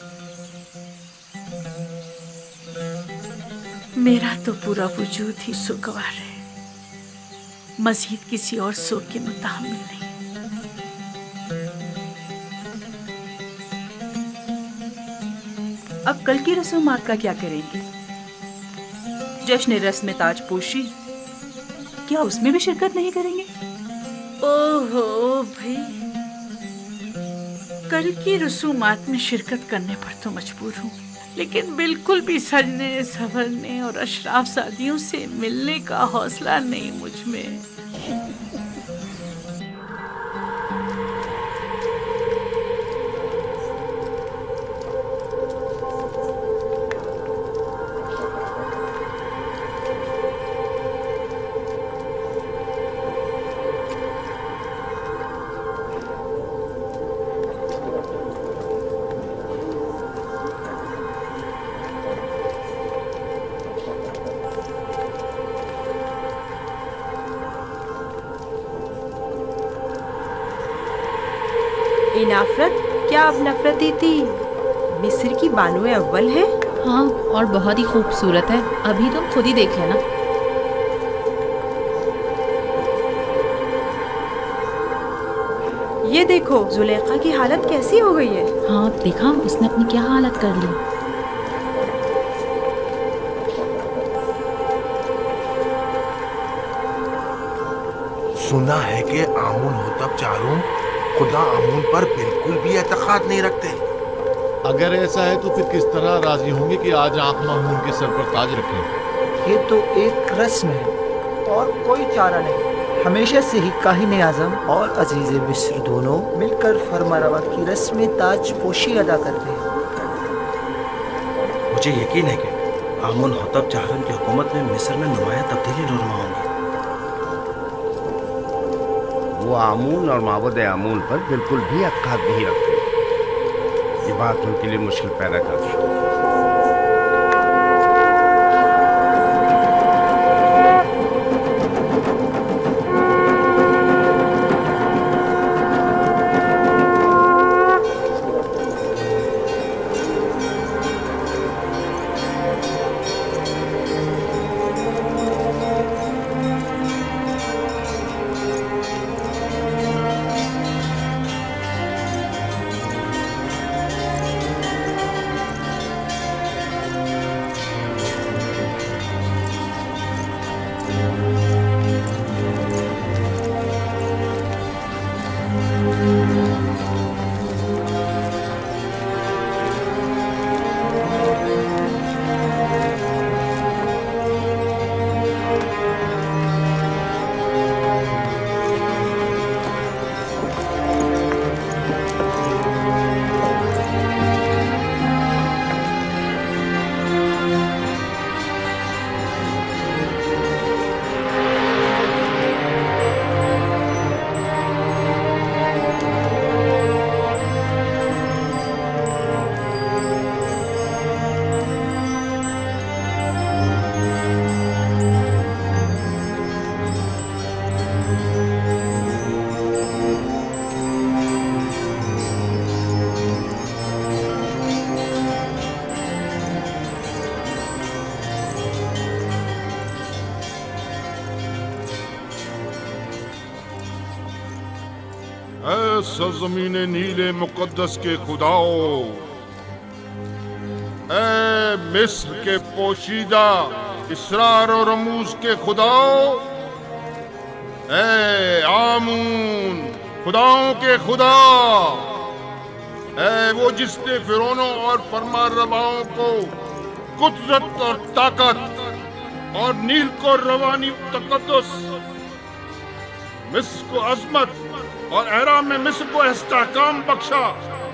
मेरा तो पूरा वजूद ही सुगवार है, मजीद किसी और सुख के मुताबिक नहीं। अब कल की रसूमात का क्या करेंगे? जश्न रस्म ताजपोशी, क्या उसमें भी शिरकत नहीं करेंगे? ओहो भाई, कल की रसूमात में शिरकत करने पर तो मजबूर हूँ, लेकिन बिल्कुल भी सजने संवरने और अशराफ सादियों से मिलने का हौसला नहीं मुझ में। नफरत, क्या अब नफरती थी? मिस्र की बानुए अव्वल है। हाँ, और बहुत ही खूबसूरत है। अभी तुम खुद ही देख लेना। ये देखो, जुलेखा की हालत कैसी हो गई है। हाँ, देखा उसने अपनी क्या हालत कर ली। सुना है कि आमून होतब चारूम खुदा आमून पर बिल्कुल भी एतकाद नहीं रखते। अगर ऐसा है तो फिर किस तरह राजी होंगे कि आज आंख मामून के सर पर ताज रखें? ये तो एक रस्म है और कोई चारा नहीं। हमेशा से ही काहिन आजम और अजीज मिस्र दोनों मिलकर फरमारवा की रस्म ताज पोशी अदा करते हैं। मुझे यकीन है कि आमून होतब चाहरम की हुकूमत में मिस्र में नुमाया तब्दीली रूनुमा होंगी। वो आमून और माबद आमून पर बिल्कुल भी अक्काद नहीं रखते। ये बात उनके लिए मुश्किल पैदा करती है। ऐ सरजमीन नीले मुकद्दस के खुदाओ, ऐ मिस्र के पोशीदा इसरार और रमूज के खुदाओ, ऐ आमून खुदाओं के खुदा, ऐ वो जिसने फिरौनों और फरमारवाओं को कुदरत और ताकत और नील को रवानी तकद्दुस, मिस्र को अजमत और एहराम में मिस्र को इस्तेहकाम बख्शा।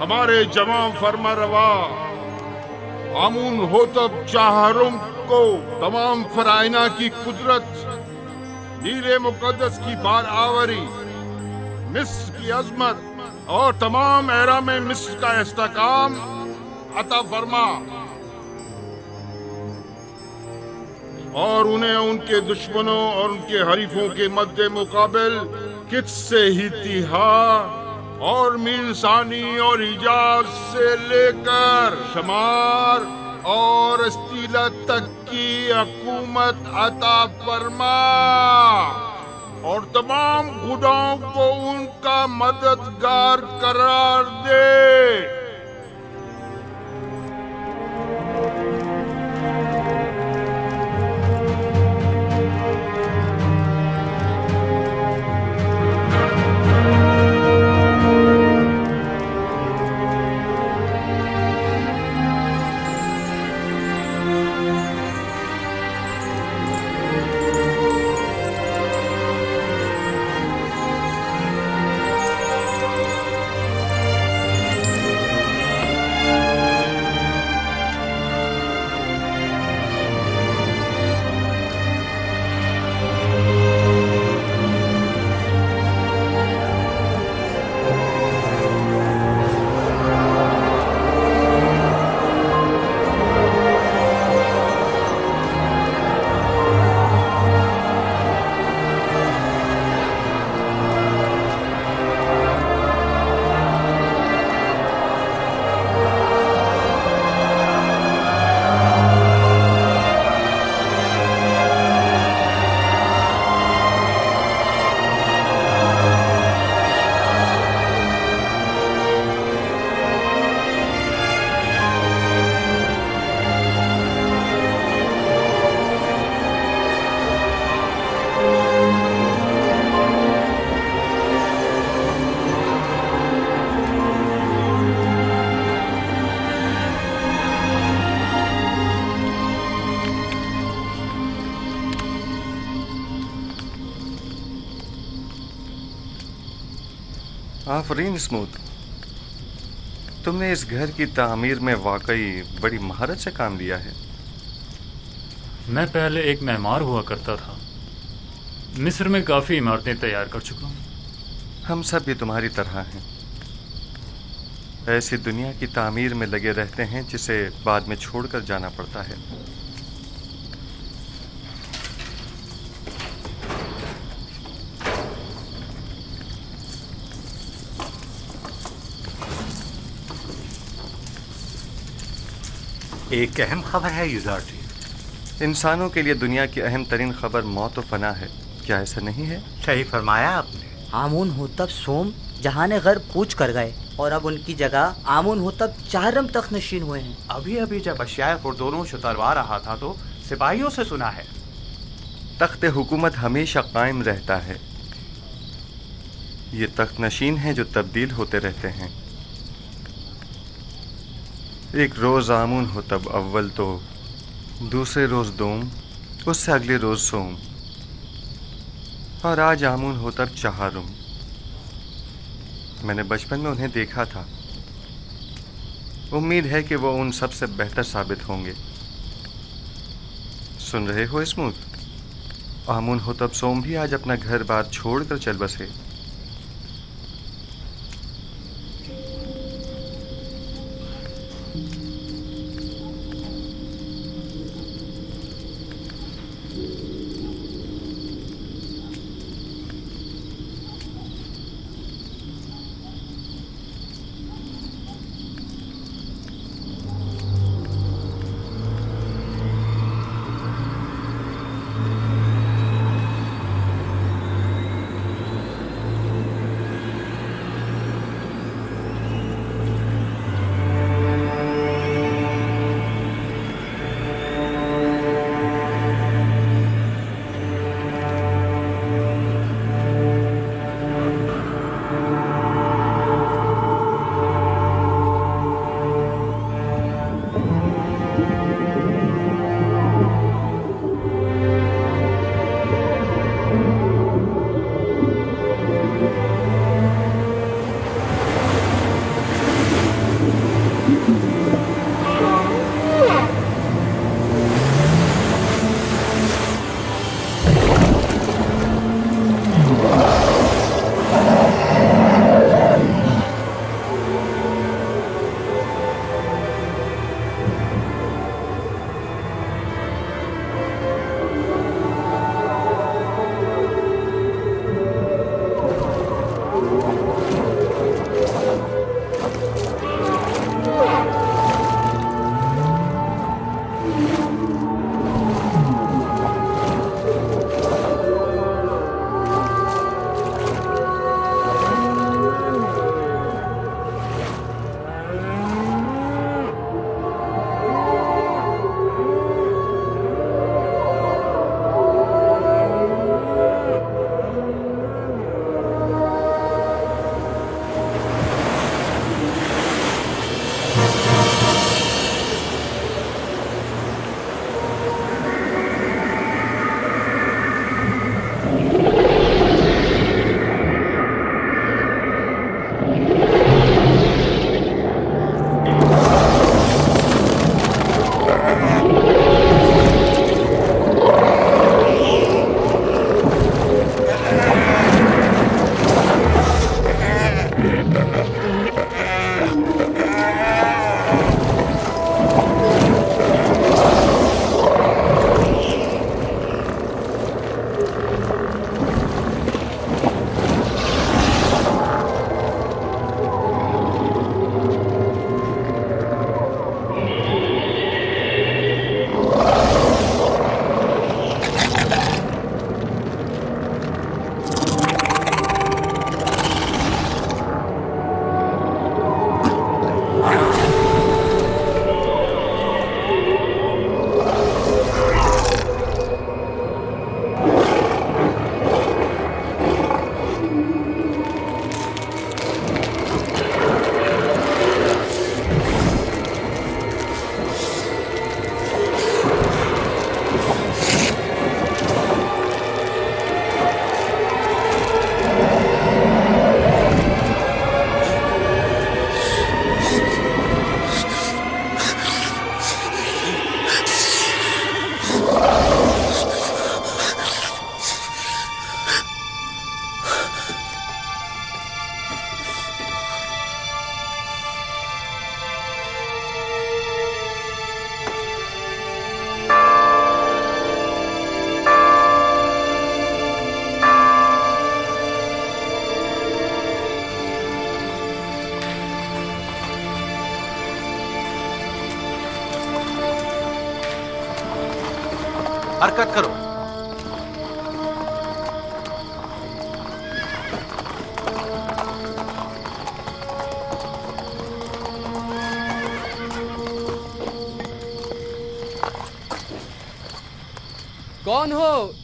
हमारे जवान फरमारवा आमून होतब चाहरुम को तमाम फराइना की कुदरत, नीले मुकद्दस की बार आवरी, मिस्र की अजमत और तमाम एहराम में मिस्र का इस्तेहकाम अता फरमा, और उन्हें उनके दुश्मनों और उनके हरीफों के मद्दे मुकाबिल किस्से ही तिहा और मीरसानी और इजाज से लेकर शमार और अस्तीला तक की हुकूमत अता फरमा, और तमाम खुदाओं को उनका मददगार करार दे। आफरीन स्मूथ, तुमने इस घर की तामीर में वाकई बड़ी महारत से काम लिया है। मैं पहले एक मेहमान हुआ करता था, मिस्र में काफ़ी इमारतें तैयार कर चुका हूँ। हम सब भी तुम्हारी तरह हैं, ऐसी दुनिया की तामीर में लगे रहते हैं जिसे बाद में छोड़कर जाना पड़ता है। एक अहम खबर है युजारसिफ। इंसानों के लिए दुनिया की अहम तरीन खबर मौत और फना है, क्या ऐसा नहीं है? सही फरमाया आपने। आमून होतब सोम जहाने गर्ब कूच कर गए और अब उनकी जगह आमून होतब चाहरम तख्त नशीन हुए हैं। अभी अभी जब अशियाए खुर्दोनोश उतरवा रहा था तो सिपाहियों से सुना है तख्त हुकूमत हमेशा कायम रहता है। ये तख्त नशीन हैं जो तब्दील होते रहते हैं। एक रोज आमून होतब अव्वल तो, दूसरे रोज दोम, उससे अगले रोज सोम, और आज आमून होतब चाहरुम। मैंने बचपन में उन्हें देखा था। उम्मीद है कि वो उन सब से बेहतर साबित होंगे। सुन रहे हो स्मूथ? आमून होतब सोम भी आज अपना घर बार छोड़कर चल बसे। हरकत करो। कौन हो?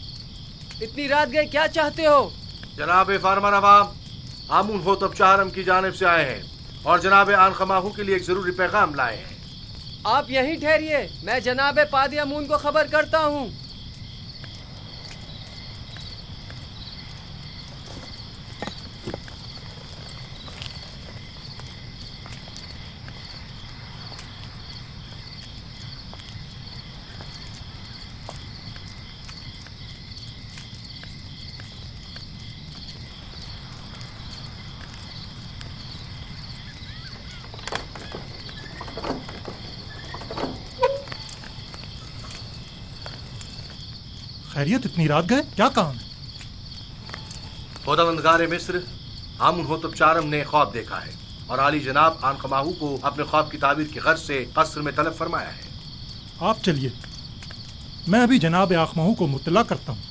इतनी रात गए, क्या चाहते हो? जनाब फरमारवा आमून होतब चाहरम की जानिब से आए हैं और जनाब आनखमाहू के लिए एक जरूरी पैगाम लाए हैं। आप यहीं ठहरिए, मैं जनाब पादी अमून को खबर करता हूँ। खैरियत, इतनी रात गए, क्या काम है? खुदावंदगार मिस्र आमून होतब चाहरम ने ख्वाब देखा है और आली जनाब आनखमाहू को अपने ख्वाब की ताबीर की गर्ज से कस्र में तलब फरमाया है। आप चलिए, मैं अभी जनाब आखमाहू को मुत्तला करता हूँ।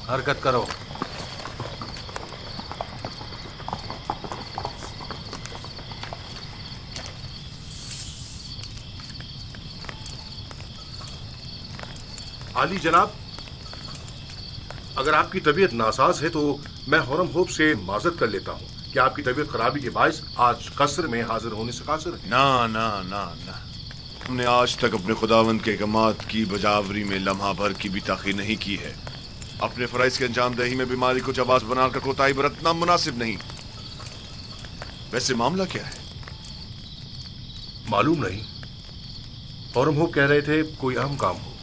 हरकत करो। आली जनाब, अगर आपकी तबीयत नासाज है तो मैं हुरम होप से माजरत कर लेता हूँ कि आपकी तबीयत खराबी के बायस आज कस्र में हाजिर होने से कासिर है। ना ना ना ना, हमने आज तक अपने खुदावंद के अहकामात की बजावरी में लम्हा भर की भी ताख़ीर नहीं की है। अपने फराइज के अंजाम दही में बीमारी को जवाब बनाकर कोताही बरतना मुनासिब नहीं। वैसे मामला क्या है? मालूम नहीं, हुरम होप कह रहे थे कोई अहम काम हो।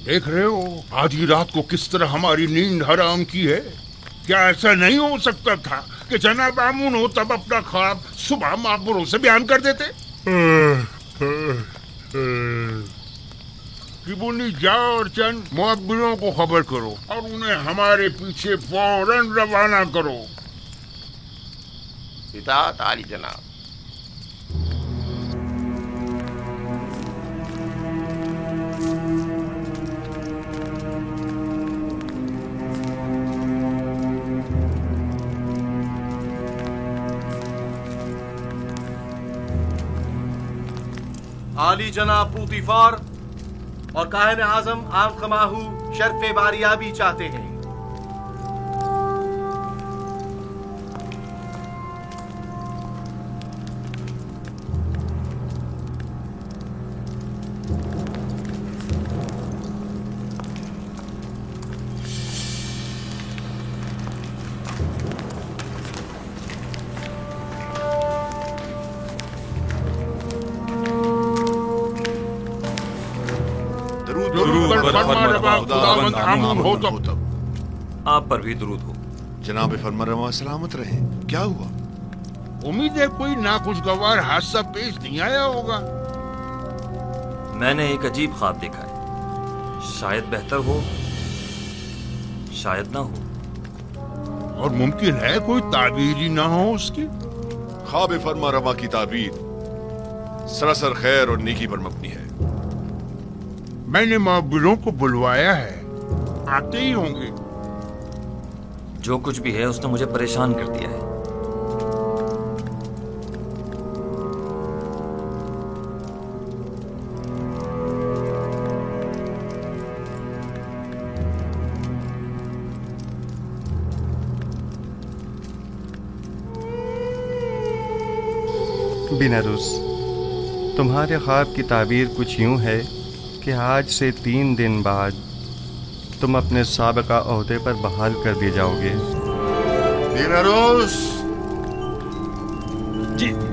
देख रहे हो आधी रात को किस तरह हमारी नींद हराम की है। क्या ऐसा नहीं हो सकता था कि जनाब आमून हो तब अपना ख्वाब सुबह माकबरों से बयान कर देते? किबुनी जाओ और चंद मुअब्बिरों को खबर करो और उन्हें हमारे पीछे फौरन रवाना करो। इताअत आली जनाब। आली जनाब पूतीफार और काहिन आजम आनखमाहू शर्फ़े बारियाबी चाहते हैं। आप पर भी दुरूद हो। जनाब फरमारवा सलामत रहे। क्या हुआ? उम्मीद है कोई नाखुशगवार हादसा पेश नहीं आया होगा। मैंने एक अजीब ख्वाब देखा है। शायद बेहतर हो, शायद ना हो। और मुमकिन है कोई ताबीर ही ना हो उसकी। ख्वाब फरमारवा की ताबीर सरासर खैर और नेकी पर मबनी है। मैंने मुअब्बिरों को बुलवाया है, आते ही होंगे। जो कुछ भी है उसने मुझे परेशान कर दिया है। बिनारुस, तुम्हारे ख्वाब की ताबीर कुछ यूं है कि आज से 3 दिन बाद तुम अपने साबिका ओहदे पर बहाल कर दिए जाओगे। बिनारुस।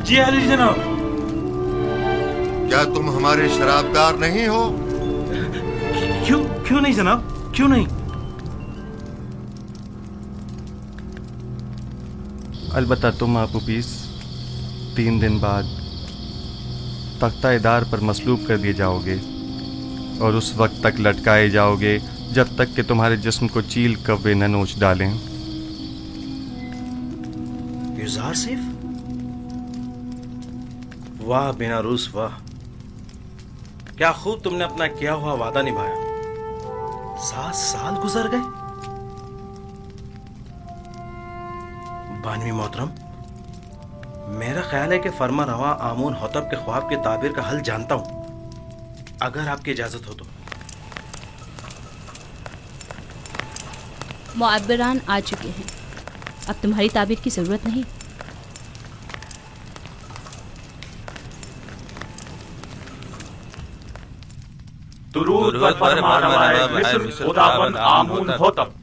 जी आली जनाब। क्या तुम हमारे शराबदार नहीं हो? क्यों नहीं जनाब, क्यों नहीं? अलबत्ता तुम आपूपीस 3 दिन बाद तख्ता-ए-दार पर मसलूब कर दिए जाओगे और उस वक्त तक लटकाए जाओगे जब तक कि तुम्हारे जिस्म को चील कव्वे न नोच डालें। युज़ार सिफ? वाह बिनारूस वाह, क्या खूब तुमने अपना किया हुआ वादा निभाया। 7 साल गुजर गए। बानवी मोहतरम, मेरा ख्याल है कि फरमा रवा आमून होतब के ख्वाब के ताबीर का हल जानता हूं, अगर आपकी इजाजत हो तो। मुअब्बिरान आ चुके हैं, अब तुम्हारी ताबीर की जरूरत नहीं। दुरूद पर फरमानवाए मिस्र खुदावंद आमून होतब।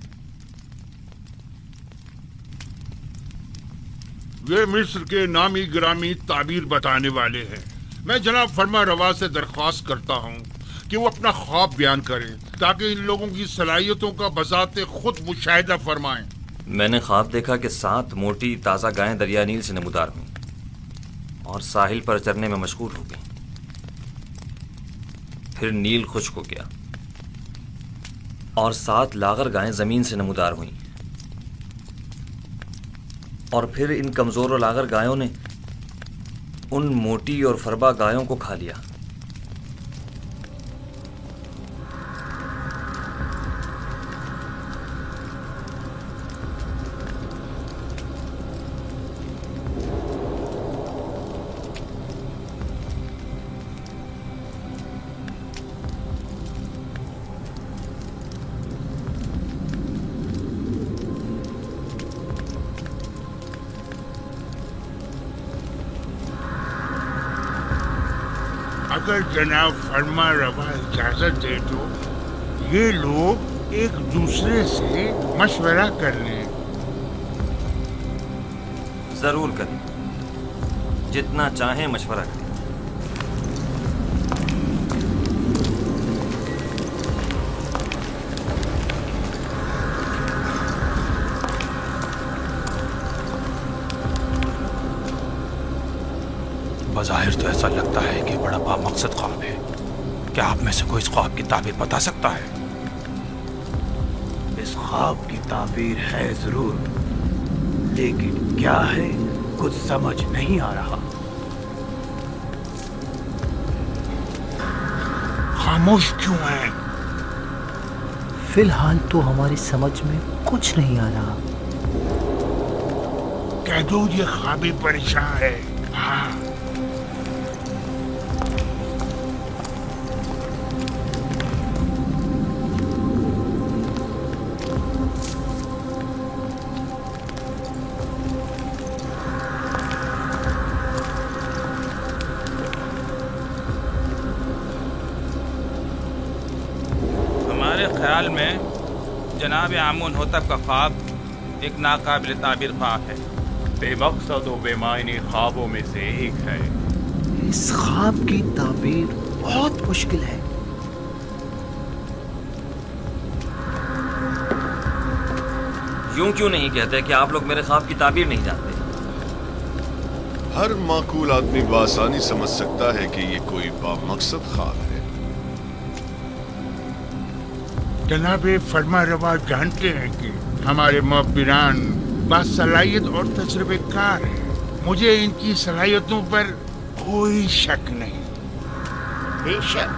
वे मिस्र के नामी गिरामी ताबीर बताने वाले हैं। मैं जनाब फरमा रवा से दरख्वास्त करता हूँ कि वो अपना ख्वाब बयान करें ताकि इन लोगों की सलाहियतों का बजाते खुद मुशाहिदा फरमाएं। मैंने ख्वाब देखा कि 7 मोटी ताज़ा गायें दरिया नील से नमूदार हुई और साहिल पर चरने में मशगूल हो गई। फिर नील खुश्क हो गया और 7 लागर गायें जमीन से नमूदार हुई और फिर इन कमजोर और लागर गायों ने उन मोटी और फरबा गायों को खा लिया। अगर जनाब फरमा रवा इजाजत दे तो ये लोग एक दूसरे से मशवरा कर लें। जरूर करें, जितना चाहें मशवरा करें। बज़ाहिर तो ऐसा लगता है कि बड़ा बामकसद ख्वाब है। क्या आप में से कोई इस ख्वाब की ताबीर बता सकता है? इस ख्वाब की ताबीर है जरूर, लेकिन क्या है कुछ समझ नहीं आ रहा। खामोश क्यों हैं? फिलहाल तो हमारी समझ में कुछ नहीं आ रहा। कह दो ये ख्वाबी परेशान है। हाँ, ख्याल में जनाब आमून होतब का ख्वाब एक नाकाबिल ताबीर ख्वाब है। बेमकसद और बेमायनी ख्वाबों में से एक है। इस ख्वाब की ताबीर बहुत मुश्किल है। यूं क्यों नहीं कहते कि आप लोग मेरे ख्वाब की ताबीर नहीं जानते? हर माकूल आदमी बासानी समझ सकता है कि ये कोई बामकसद ख्वाब है। जनाबे फरमा रवा जानते हैं कि हमारे मुअब्बिरान बासलाहियत और तजुर्बेकार हैं। मुझे इनकी सलाहियतों पर कोई शक नहीं। बेशक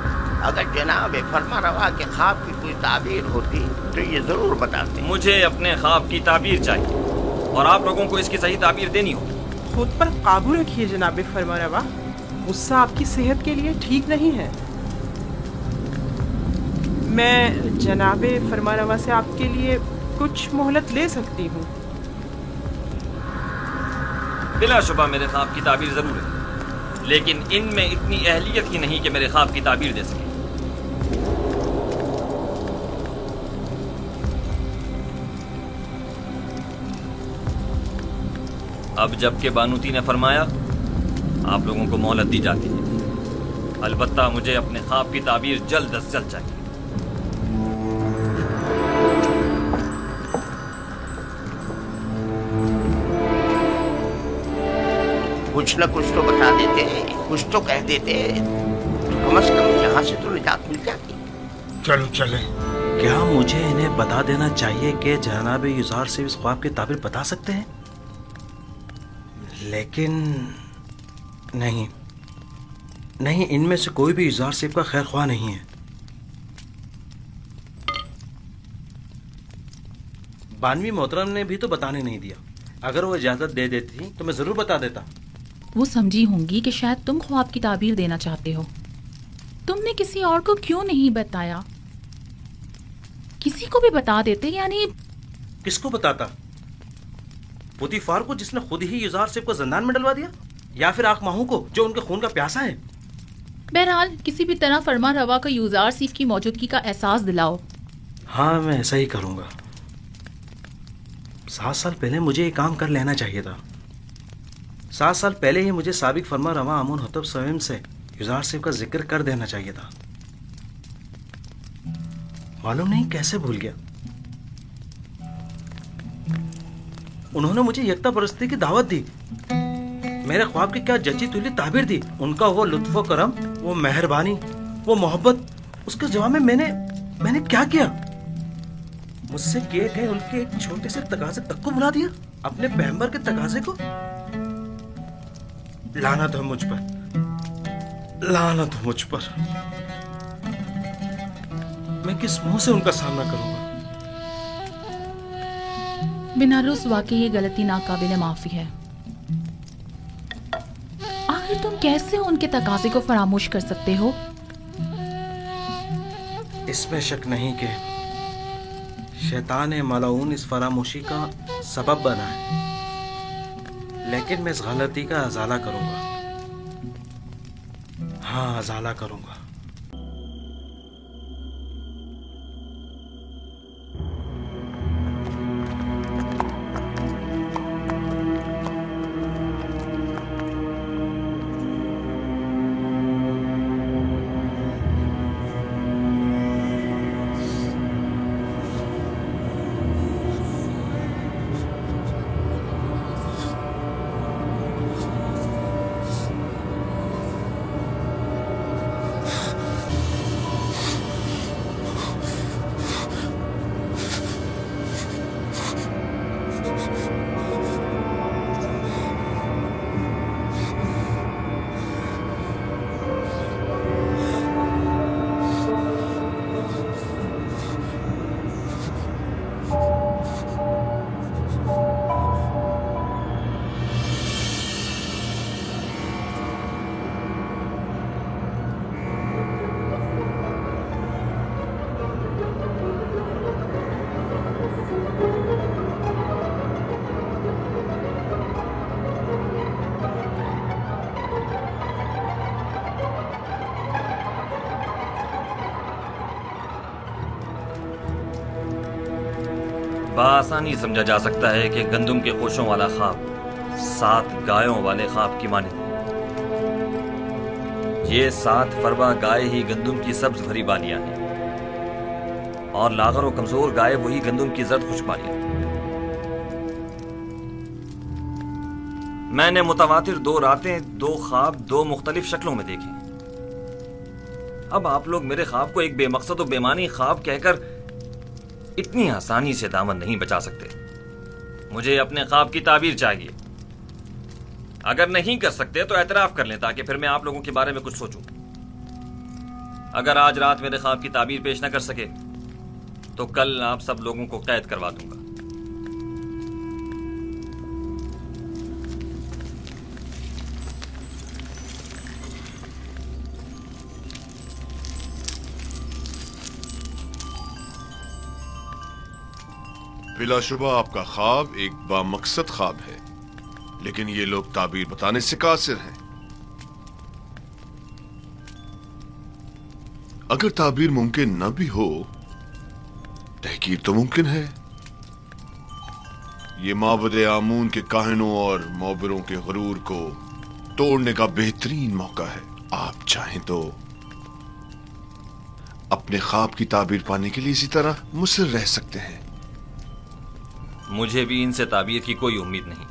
अगर जनाब फरमा रवा के ख्वाब की कोई ताबीर होती तो ये जरूर बताते। मुझे अपने ख्वाब की ताबीर चाहिए और आप लोगों को इसकी सही ताबीर देनी होगी। खुद पर काबू रखिए जनाब फरमा रवा, गुस्सा आपकी सेहत के लिए ठीक नहीं है। मैं जनाबे फरमा रवा से आपके लिए कुछ मोहलत ले सकती हूँ। बिलाशुबा मेरे ख्वाब की ताबीर जरूर है, लेकिन इनमें इतनी अहलियत ही नहीं कि मेरे ख्वाब की ताबीर दे सके। अब जबकि बानूती ने फरमाया, आप लोगों को मोहलत दी जाती है। अलबत्ता मुझे अपने ख्वाब की ताबीर जल्द अज जल्द चाहिए। कुछ न कुछ तो बता देते, कुछ तो कह देते, तो कम से कम यहाँ से तो निजात मिल जाती। चलो चले। क्या मुझे इन्हें बता देना चाहिए कि जनाब युजार से इस ख्वाब की ताबीर बता सकते हैं? लेकिन नहीं, नहीं, इनमें से कोई भी इजार सेब का खैर ख्वाह नहीं है। बानवी मोहतरम ने भी तो बताने नहीं दिया। अगर वो इजाजत दे देती तो मैं जरूर बता देता। वो समझी होंगी कि शायद तुम ख्वाब की ताबीर देना चाहते हो। तुमने किसी और को क्यों नहीं बताया? किसी को भी बता देते, यानी किसको बताता? पुतीफार को, जिसने खुद ही युजार सेब को जिंदान में डलवा दिया, या फिर आखमाहू को जो उनके खून का प्यासा है? बहरहाल किसी भी तरह फरमा रवा को युजार सेब की मौजूदगी का एहसास दिलाओ। हाँ, मैं ऐसा ही करूंगा। 7 साल पहले मुझे ये काम कर लेना चाहिए था। 7 साल पहले ही मुझे साबिक फरमा रवा आमून होतब स्वयं से युजार सेब का जिक्र कर देना चाहिए था। मालूम नहीं कैसे भूल गया। उन्होंने मुझे यकता परस्ती की दावत दी, मेरे ख्वाब की क्या जची तुली ताबीर दी। उनका वो लुत्फो करम, वो मेहरबानी, वो मोहब्बत, उसके जवाब में मैंने क्या किया? मुझसे किए गए उनके एक छोटे से तकाजे तक को भुला दिया, अपने पैगंबर के तकाजे को। लानत हो मुझ पर, लानत हो मुझ पर। मैं किस मुंह से उनका सामना करूंगा? बिनारुस, वाकई ये गलती नाकाबिले माफी है। आखिर तुम कैसे उनके तकाजे को फरामोश कर सकते हो? इसमें शक नहीं कि शैतान मलाऊन इस फरामोशी का सबब बना है, लेकिन मैं इस गलती का अजाला करूंगा। हाँ, अजाला करूंगा। बआसानी समझा जा सकता है कि गंदुम के कोशों वाला ख्वाब 7 गायों वाले ख्वाब की मानिंद है। ये 7 फरवा गाय ही गंदुम की सब्ज भरी बालियां हैं और लागर और कमजोर गाय वही गंदुम की जर्द खुश बालियां। मैंने मुतवातिर 2 रातें 2 ख्वाब 2 मुख्तलिफ शक्लों में देखे। अब आप लोग मेरे ख्वाब को एक बेमकसद और बेमानी ख्वाब कहकर इतनी आसानी से दामन नहीं बचा सकते। मुझे अपने ख्वाब की ताबीर चाहिए। अगर नहीं कर सकते तो एतराफ कर लें, ताकि फिर मैं आप लोगों के बारे में कुछ सोचूं। अगर आज रात मेरे ख्वाब की ताबीर पेश न कर सके तो कल आप सब लोगों को कैद करवा दूंगा। बिलाशुबा आपका ख्वाब एक बामकसद ख्वाब है, लेकिन ये लोग ताबीर बताने से कासिर हैं। अगर ताबीर मुमकिन न भी हो, तहकीर तो मुमकिन है। ये माबद आमून के काहिनों और मोबरों के गुरूर को तोड़ने का बेहतरीन मौका है। आप चाहें तो अपने ख्वाब की ताबीर पाने के लिए इसी तरह मुसर रह सकते हैं। मुझे भी इनसे ताबीर की कोई उम्मीद नहीं।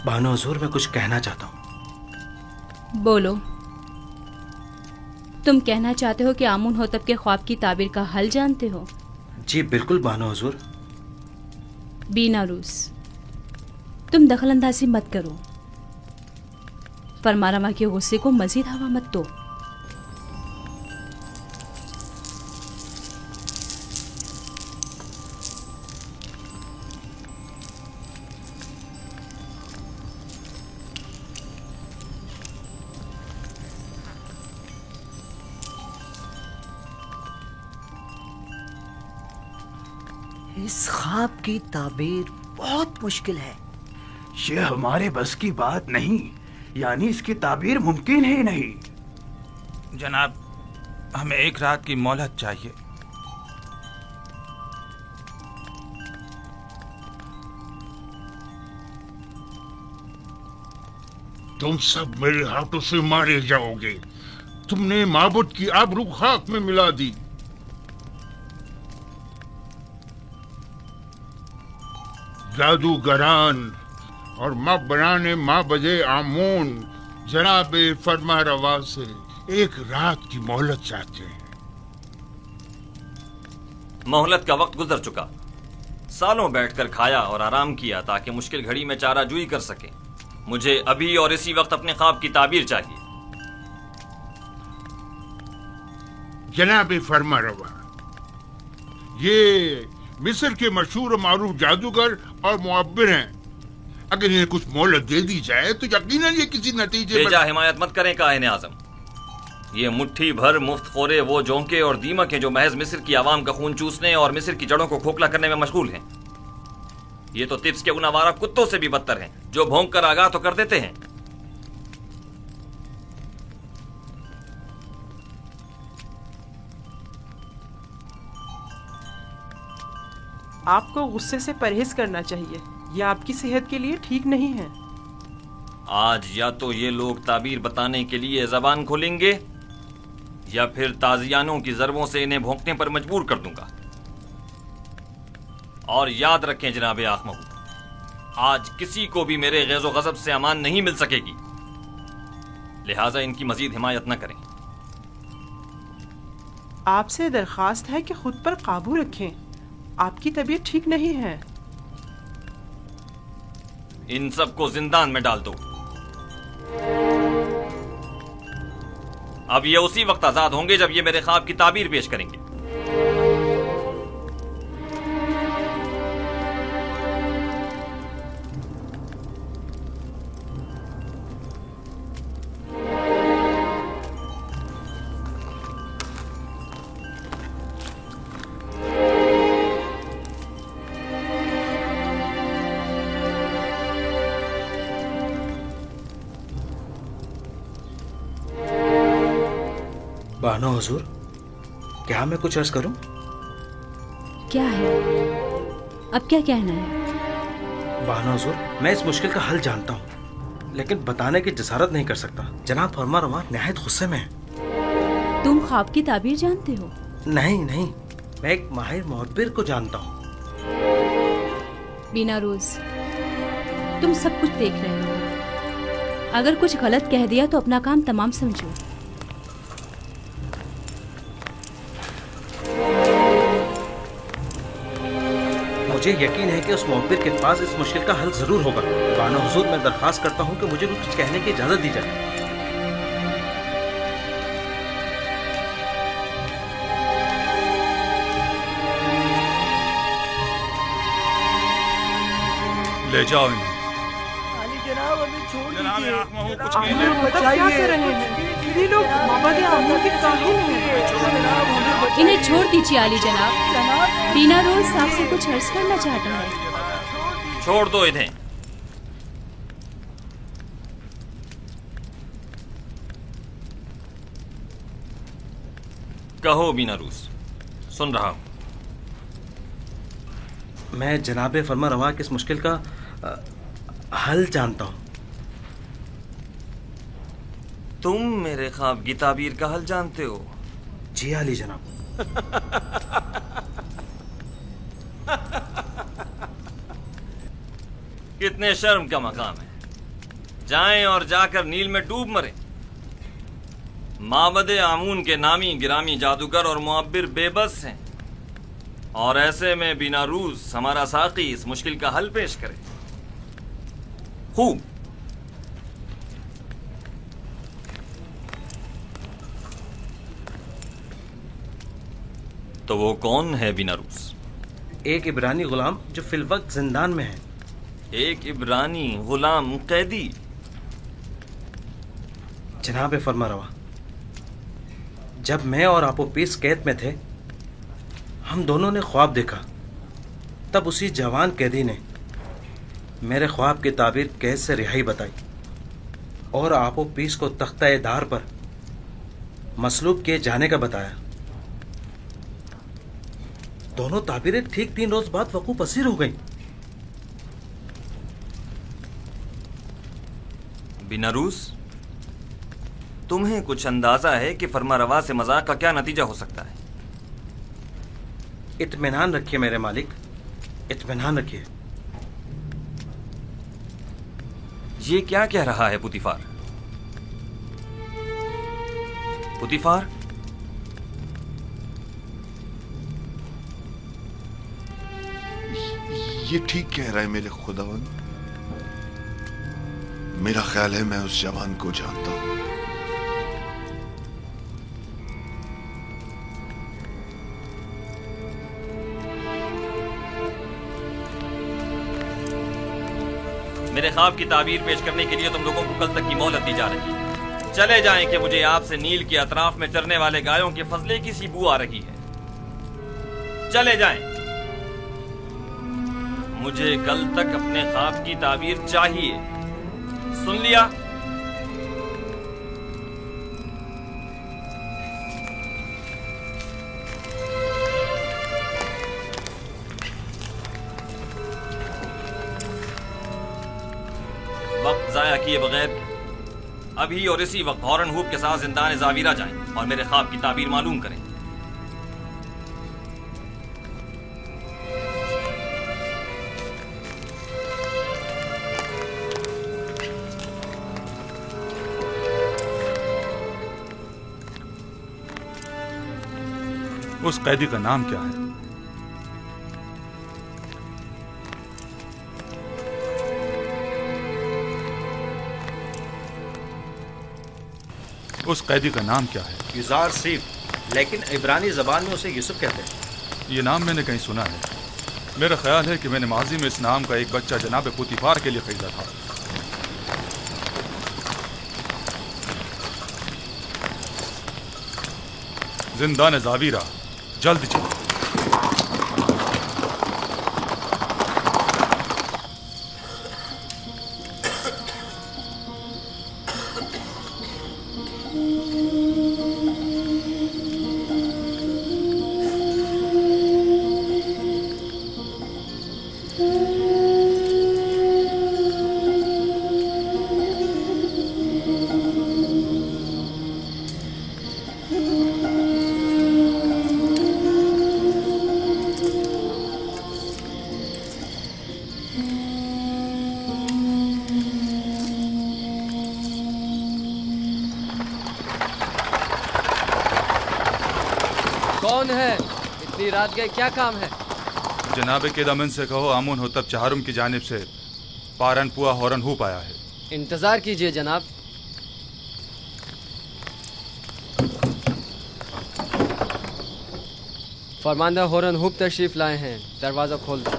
बानो हुजूर, मैं कुछ कहना चाहता हूँ। बोलो। तुम कहना चाहते हो कि आमून होतब के ख्वाब की ताबीर का हल जानते हो? जी बिल्कुल बानो हुजूर। बीनारूस, तुम दखल अंदाजी मत करो। फरमारवा के गुस्से को मजीद हवा मत दो। इस ख्वाब की ताबीर बहुत मुश्किल है। ये हमारे बस की बात नहीं, यानी इसकी ताबीर मुमकिन ही नहीं। जनाब, हमें एक रात की मोहलत चाहिए। तुम सब मेरे हाथों से मारे जाओगे। तुमने माबूद की आबरू खाक में मिला दी। जादूगरान और माँ बनाने माँ बजे आमून जनाब फरमा रवा से एक रात की मोहलत चाहते हैं। मोहलत का वक्त गुजर चुका। सालों बैठकर खाया और आराम किया ताकि मुश्किल घड़ी में चाराजूई कर सके। मुझे अभी और इसी वक्त अपने ख्वाब की ताबीर चाहिए। जनाब फरमा रवा, ये मिस्र के मशहूर और मारूफ जादूगर और मुअब्बिर हैं। अगर इन्हें कुछ मोहलत दे दी जाए तो यकीनन ये किसी नतीजे बेजा हिमायत मत करें काहिन आजम। ये मुट्ठी भर मुफ्त खोरे वो जोंके और दीमक हैं जो महज मिस्र की आवाम का खून चूसने और मिस्र की जड़ों को खोखला करने में मशगूल हैं। ये तो तिब्स के उन आवारा कुत्तों से भी बदतर हैं जो भौंक कर आगाह तो कर देते हैं। आपको गुस्से से परहेज करना चाहिए, यह आपकी सेहत के लिए ठीक नहीं है। आज या तो ये लोग ताबीर बताने के लिए जबान खोलेंगे या फिर ताजियानों की जरबों से इन्हें भौंकने पर मजबूर कर दूंगा। और याद रखें जनाब आखमहू, आज किसी को भी मेरे गैज़ो गज़ब से अमान नहीं मिल सकेगी, लिहाजा इनकी मजीद हिमायत न करें। आपसे दरखास्त है कि खुद पर काबू रखें, आपकी तबीयत ठीक नहीं है। इन सबको जिंदान में डाल दो। अब ये उसी वक्त आजाद होंगे जब ये मेरे ख्वाब की ताबीर पेश करेंगे। बानो हुजूर, क्या मैं कुछ अर्ज करूं? क्या है? अब क्या कहना है? बानो हुजूर, मैं इस मुश्किल का हल जानता हूं, लेकिन बताने की जसारत नहीं कर सकता। जनाब फरमा रवा निहायत गुस्से में है। तुम ख्वाब की ताबीर जानते हो? नहीं नहीं, मैं एक माहिर मुअब्बिर को जानता हूं। बीनारूस, तुम सब कुछ देख रहे हो। अगर कुछ गलत कह दिया तो अपना काम तमाम समझो। मुझे यकीन है कि उस मुअब्बिर के पास इस मुश्किल का हल जरूर होगा। बानो हुजूर, मैं दरखास्त करता हूँ कि मुझे कुछ कहने की इजाजत दी जाए। ले जाओ इन्हें। अली जनाब, हमें छोड़ दीजिए। कुछ क्या कर रहे हैं? ये लोग माबद आमून के काहिल हैं। इन्हें छोड़ दीजिए आली जनाब। बीनारूस आपसे कुछ अर्ज करना चाहता है। छोड़ दो इन्हें। कहो बीनारूस, सुन रहा हूं। मैं जनाबे फरमा रवा की इस मुश्किल का हल जानता हूं। तुम मेरे ख्वाब की ताबीर का हल जानते हो? जी आली जनाब। कितने शर्म का मकाम है। जाएं और जाकर नील में डूब मरें। माबद आमून के नामी गिरामी जादूगर और मुअब्बिर बेबस हैं, और ऐसे में बिनारूस हमारा साकी इस मुश्किल का हल पेश करे। खूब। तो वो कौन है बिनारूस? एक इब्रानी गुलाम जो फिलवक्त जिंदान में है। एक इब्रानी गुलाम कैदी? जनाब फरमारवा, जब मैं और आपोपीस कैद में थे, हम दोनों ने ख्वाब देखा। तब उसी जवान कैदी ने मेरे ख्वाब की ताबीर कैद से रिहाई बताई और आपोपीस को तख्ता-ए-दार पर मसलूब किए जाने का बताया। दोनों ताबीरें ठीक 3 रोज बाद वकूफ पसीर हो गईं। बिनारूस, तुम्हें कुछ अंदाजा है कि फरमारवा से मजाक का क्या नतीजा हो सकता है? इत्मीनान रखिए मेरे मालिक, इत्मीनान रखिए। ये क्या कह रहा है पुतीफार? पुतीफार, ये ठीक कह रहा है मेरे खुदावंद। मेरा ख्याल है मैं उस जवान को जानता हूं। मेरे ख्वाब की ताबीर पेश करने के लिए तुम लोगों को कल तक की मोहलत दी जा रही है। चले जाएं कि मुझे आपसे नील के अतराफ में चरने वाले गायों के फजले की सी बू आ रही है। चले जाएं। मुझे कल तक अपने ख्वाब की ताबीर चाहिए। सुन लिया? वक्त जाया किए बगैर अभी और इसी वक्त हॉरन हुप के साथ जिंदान जावीरा जाएं और मेरे ख्वाब की ताबीर मालूम करें। उस कैदी का नाम क्या है? उस कैदी का नाम क्या है? युजार सीफ, लेकिन इब्रानी जबान में उसे यूसुफ कहते हैं। ये नाम मैंने कहीं सुना है। मेरा ख्याल है कि मैंने माजी में इस नाम का एक बच्चा जनाब पुतीफार के लिए खरीदा था। जिंदान जावीरा, जल्द चलो। कौन है? इतनी रात गए, क्या काम है? जनाब के दमन से कहो आमून होतब चाहरुम की जानिब से पारनपुआ हॉरन हुप आया है। इंतजार कीजिए जनाब। फरमांदा हॉरन हुप तशरीफ लाए हैं, दरवाजा खोल दो।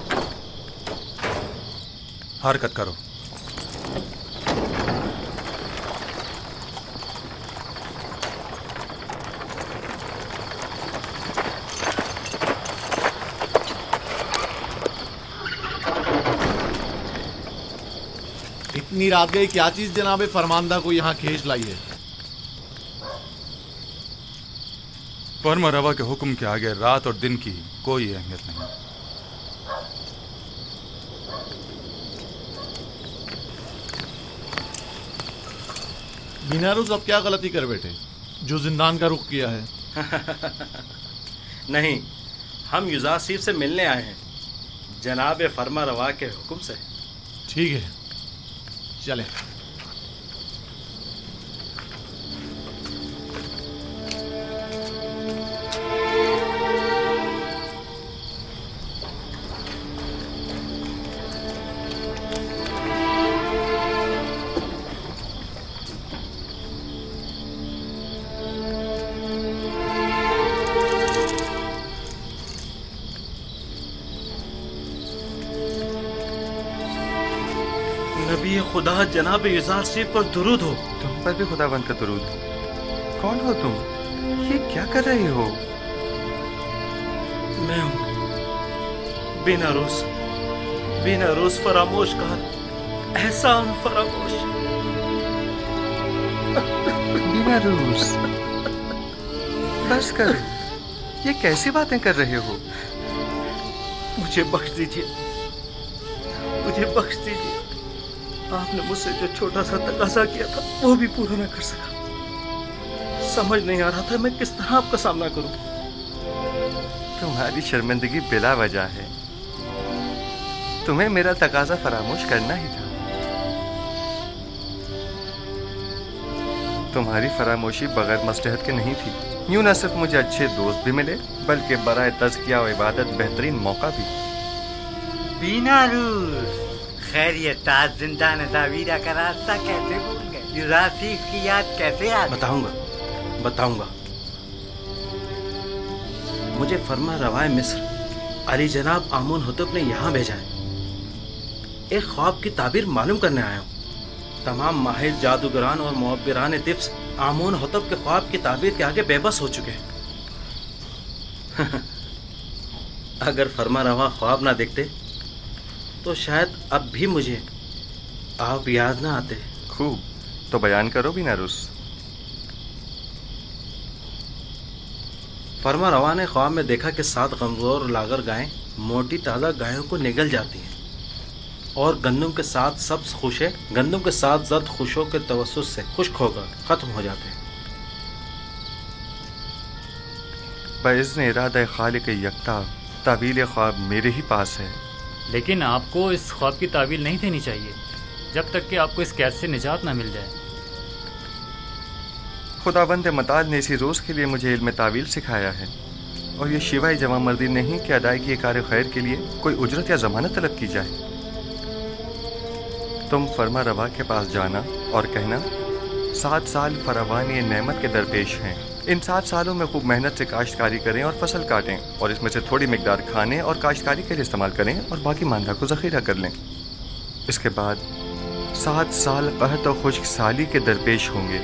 हरकत करो। इतनी रात गई, क्या चीज जनाबे फरमानदा को यहाँ खींच लाई है? फरमारवा के हुक्म के आगे रात और दिन की कोई अहमियत नहीं। बिनारूस अब क्या गलती कर बैठे जो जिंदान का रुख किया है? नहीं, हम युजासीफ से मिलने आए हैं, जनाब फरमारवा के हुक्म से। ठीक है, चले। ये खुदा जनाब इजाज सेफ पर दुरूद हो। तुम पर भी खुदावंद का दुरूद। कौन हो तुम? ये क्या कर रहे हो? मैं हूँ बिनारूस फरामोश का एहसान फरामोश। बिनारूस, बस कर। ये कैसी बातें कर रहे हो? मुझे बख्श दीजिए, मुझे बख्श दीजिए। आपने मुझसे जो छोटा सा तकाजा किया था वो भी पूरा न कर सका। समझ नहीं आ रहा था मैं किस तरह आपका सामना करूं। तुम्हारी शर्मिंदगी बिला वजह है। तुम्हें मेरा तकाजा फरामोश करना ही था। तुम्हारी फरामोशी बगैर मसलहत के नहीं थी। यूं न सिर्फ मुझे अच्छे दोस्त भी मिले बल्कि बराए तज़किया और इबादत बेहतरीन मौका भी। बिनारूस, खैर ये ताज जिंदा नज़ावीरा का रास्ता कैसे भूल गए? यूरासीफ की याद कैसे आ? बताऊंगा। मुझे फरमा रवाए मिस्र अली जनाब आमून होतब ने यहाँ भेजा है। एक ख्वाब की ताबीर मालूम करने आया हूँ। तमाम माहिर जादूगरान और मुअब्बिरान तिब्स आमून होतब के ख्वाब की ताबीर के आगे बेबस हो चुके हैं। अगर फरमा रवा ख्वाब ना देखते तो शायद अब भी मुझे आप याद ना आते। खूब, तो बयान करो बिनारूस। फरमा रवा ने ख्वाब में देखा कि 7 कमजोर लागर गायें मोटी ताज़ा गायों को निगल जाती हैं और गंदम के 7 सब्ज खुशे गंदम के 7 जर्द खुशों के तवस्सुस से खुश्क होकर खत्म हो जाते हैं। बइज़्न इरादा खालिक यकता तावील ख्वाब मेरे ही पास है। लेकिन आपको इस ख्वाब की तावील नहीं देनी चाहिए जब तक कि आपको इस कैद से निजात ना मिल जाए। खुदावंद मताल ने इसी रोज़ के लिए मुझे इल्म तावील सिखाया है और ये शिवाय जमा मर्दी नहीं कि अदायगी कार खैर के लिए कोई उजरत या जमानत तलब की जाए। तुम फरमा रवा के पास जाना और कहना 7 साल फरावान ये नेमत के दरपेश हैं। इन 7 सालों में खूब मेहनत से काश्तकारी करें और फसल काटें और इसमें से थोड़ी मिकदार खाने और काश्तकारी के लिए इस्तेमाल करें और बाकी मांदा को ज़ख़ीरा कर लें। इसके बाद 7 साल कहत और खुश्क साली के दरपेश होंगे।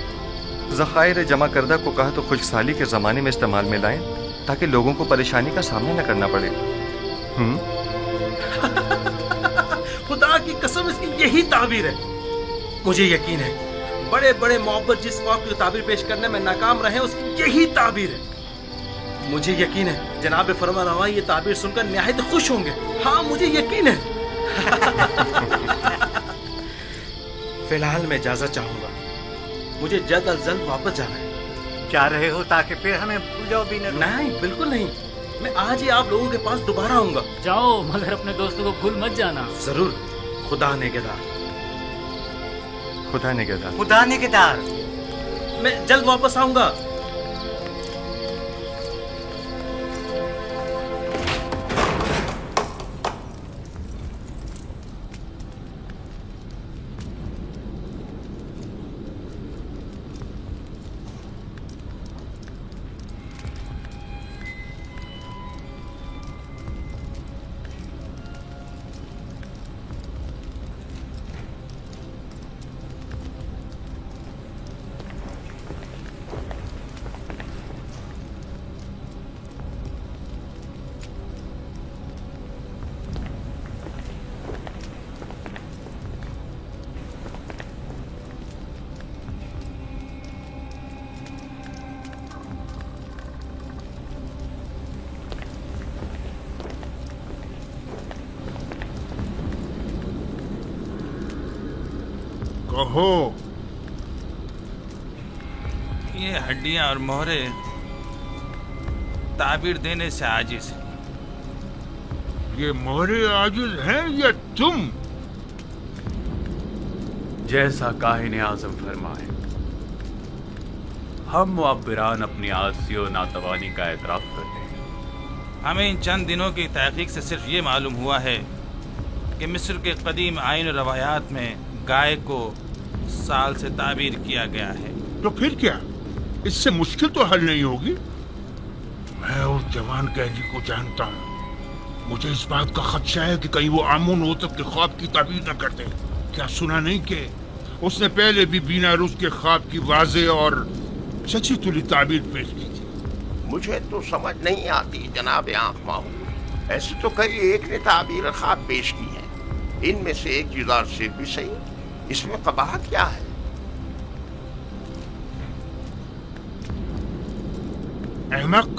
ज़ख़ायर जमा करदा को कहत और खुश्क साली के ज़माने में इस्तेमाल में लाएं ताकि लोगों को परेशानी का सामना न करना पड़े। खुदा की कसम इसकी यही ताबीर है। मुझे यकीन है बड़े बड़े मोहब्बत जिस ख्वाब की ताबीर पेश करने में नाकाम रहे उसकी यही ताबीर है। मुझे यकीन है जनाब फरमा रवा ये ताबीर सुनकर निहायत खुश होंगे। हाँ मुझे यकीन है। फिलहाल मैं इजाजत चाहूंगा, मुझे जल्द अज जल्द वापस जाना है। जा रहे हो ताकि फिर हमें भूल जाओ भी नहीं, बिल्कुल नहीं। मैं आज ही आप लोगों के पास दोबारा आऊंगा। जाओ मगर अपने दोस्तों को भूल मत जाना। जरूर। खुदा नेगेदार। खुदा नेगेदार। खुदा नेगेदार। मैं जल्द वापस आऊंगा। कहो। ये हड्डियां और मोहरे ताबीर देने से आजिज है। ये मोहरे आजिज हैं या तुम? जैसा काहिन आज़म फरमाए, हम मुअब्बिरान अपनी आज़ी और नातवानी का एतराफ़ करते हैं। हमें इन चंद दिनों की तहकीक से सिर्फ ये मालूम हुआ है कि मिस्र के कदीम आइन और रवायात में गाय को साल से ताबीर किया गया है। तो फिर क्या, इससे मुश्किल तो हल नहीं होगी। मैं उस जवान कैदी को जानता हूँ। मुझे इस बात का खदशा है कि कहीं वो आमून होतब के ख्वाब की ताबीर न कर दे। क्या सुना नहीं कि उसने पहले भी बीनारूस के ख्वाब की वाज़ेह और सच्ची तुली ताबीर पेश की थी? मुझे तो समझ नहीं आती जनाब आंख माहू। ऐसे तो कई एक ने ताबीर ख्वाब पेश की है, इनमें से एक जुज़ार से भी सही। इसमें कबाहत क्या है? अहमक,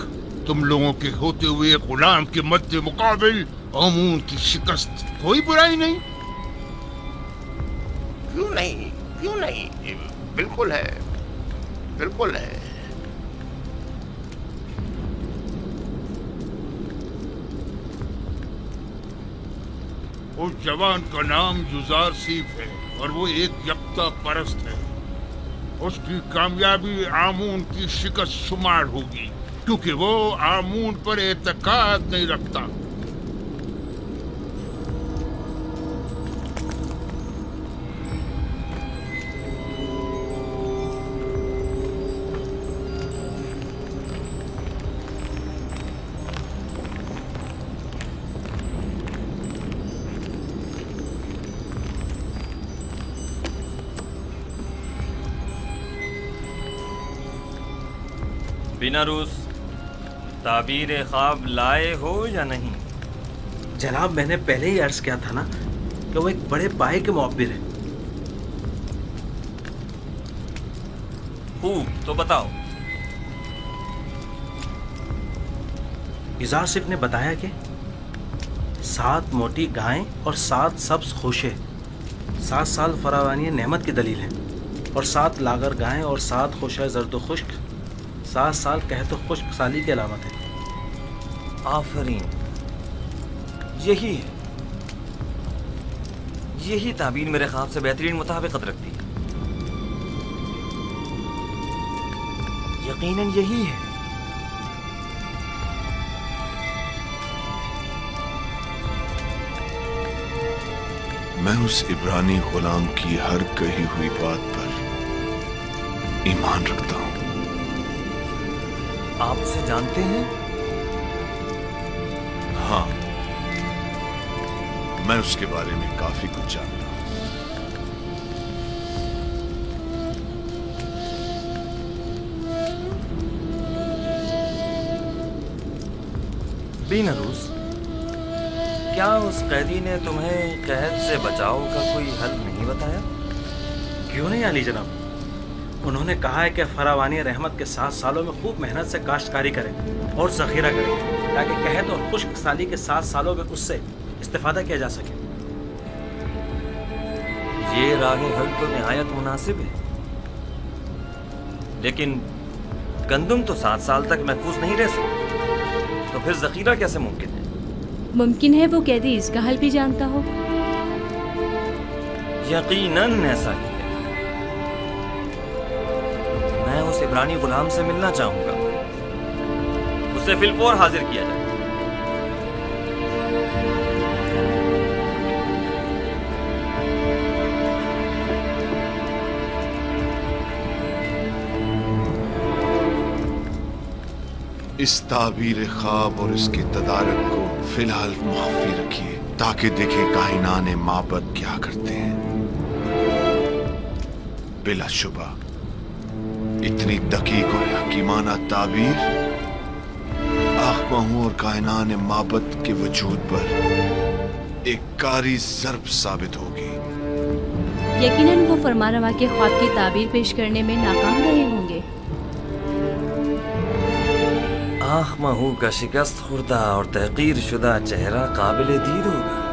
तुम लोगों के होते हुए गुलाम के मद्दे मुकाबिल आमून की शिकस्त कोई बुराई नहीं। क्यों नहीं, क्यों नहीं, बिल्कुल है, बिल्कुल है। उस जवान का नाम युजार सीफ है और वो एक यक्ता परस्त है। उसकी कामयाबी आमून की शिकस्त शुमार होगी, क्योंकि वो आमून पर एतकाद नहीं रखता। बीनारूस, ताबीर ख्वाब लाए हो या नहीं? जनाब, मैंने पहले ही अर्ज किया था ना कि वो एक बड़े पाए के मुअब्बिर है। खूब, तो बताओ। इज़ार सिफ ने बताया कि 7 मोटी गायें और 7 सब्ज खोशे 7 साल फरावानी नेमत की दलील है, और 7 लागर गायें और 7 खोशे जर्द खुश्क 7 साल कहत खुश्क साली की अलामत है। आफरीन, यही है, यही ताबीर मेरे ख्वाब से बेहतरीन मुताबिकत रखती है। यकीनन यही है। मैं उस इब्रानी गुलाम की हर कही हुई बात पर ईमान रखता हूं। आप उसे जानते हैं? हाँ, मैं उसके बारे में काफी कुछ जानता हूं। बीनारूस, क्या उस कैदी ने तुम्हें कैद से बचाव का कोई हल नहीं बताया? क्यों नहीं आली जनाब, उन्होंने कहा है कि फरावानी रहमत के 7 सालों में खूब मेहनत से काश्तकारी करें और जखीरा करें, ताकि कहत और खुश्क साली के 7 सालों में उससे इस्तेफादा किया जा सके। ये राहे हल तो निहायत मुनासिब है, लेकिन गंदुम तो 7 साल तक महफूज नहीं रह सकती, तो फिर जखीरा कैसे मुमकिन है? मुमकिन है वो कैदी इसका हल भी जानता हो। यकीनन ऐसा ही है। मैं उस इब्रानी गुलाम से मिलना चाहूंगा, उसे फिलफौर हाजिर किया जाए। इस ताबीर ख्वाब और इसके तदारक को फिलहाल मुख्फी रखिए, ताकि देखें कायनाने माबद क्या करते हैं। बिलाशुबा इतनी दकीक और हकीमाना ताबीर आखमाहू और कायनाने माबद के वजूद पर एक कारी ज़र्ब साबित होगी। यकीनन वो फरमारवा के ख्वाब की ताबीर पेश करने में नाकाम रहे होंगे। आखमाहू का शिकस्त खुर्दा और तहकीर शुदा चेहरा काबिल दीद होगा।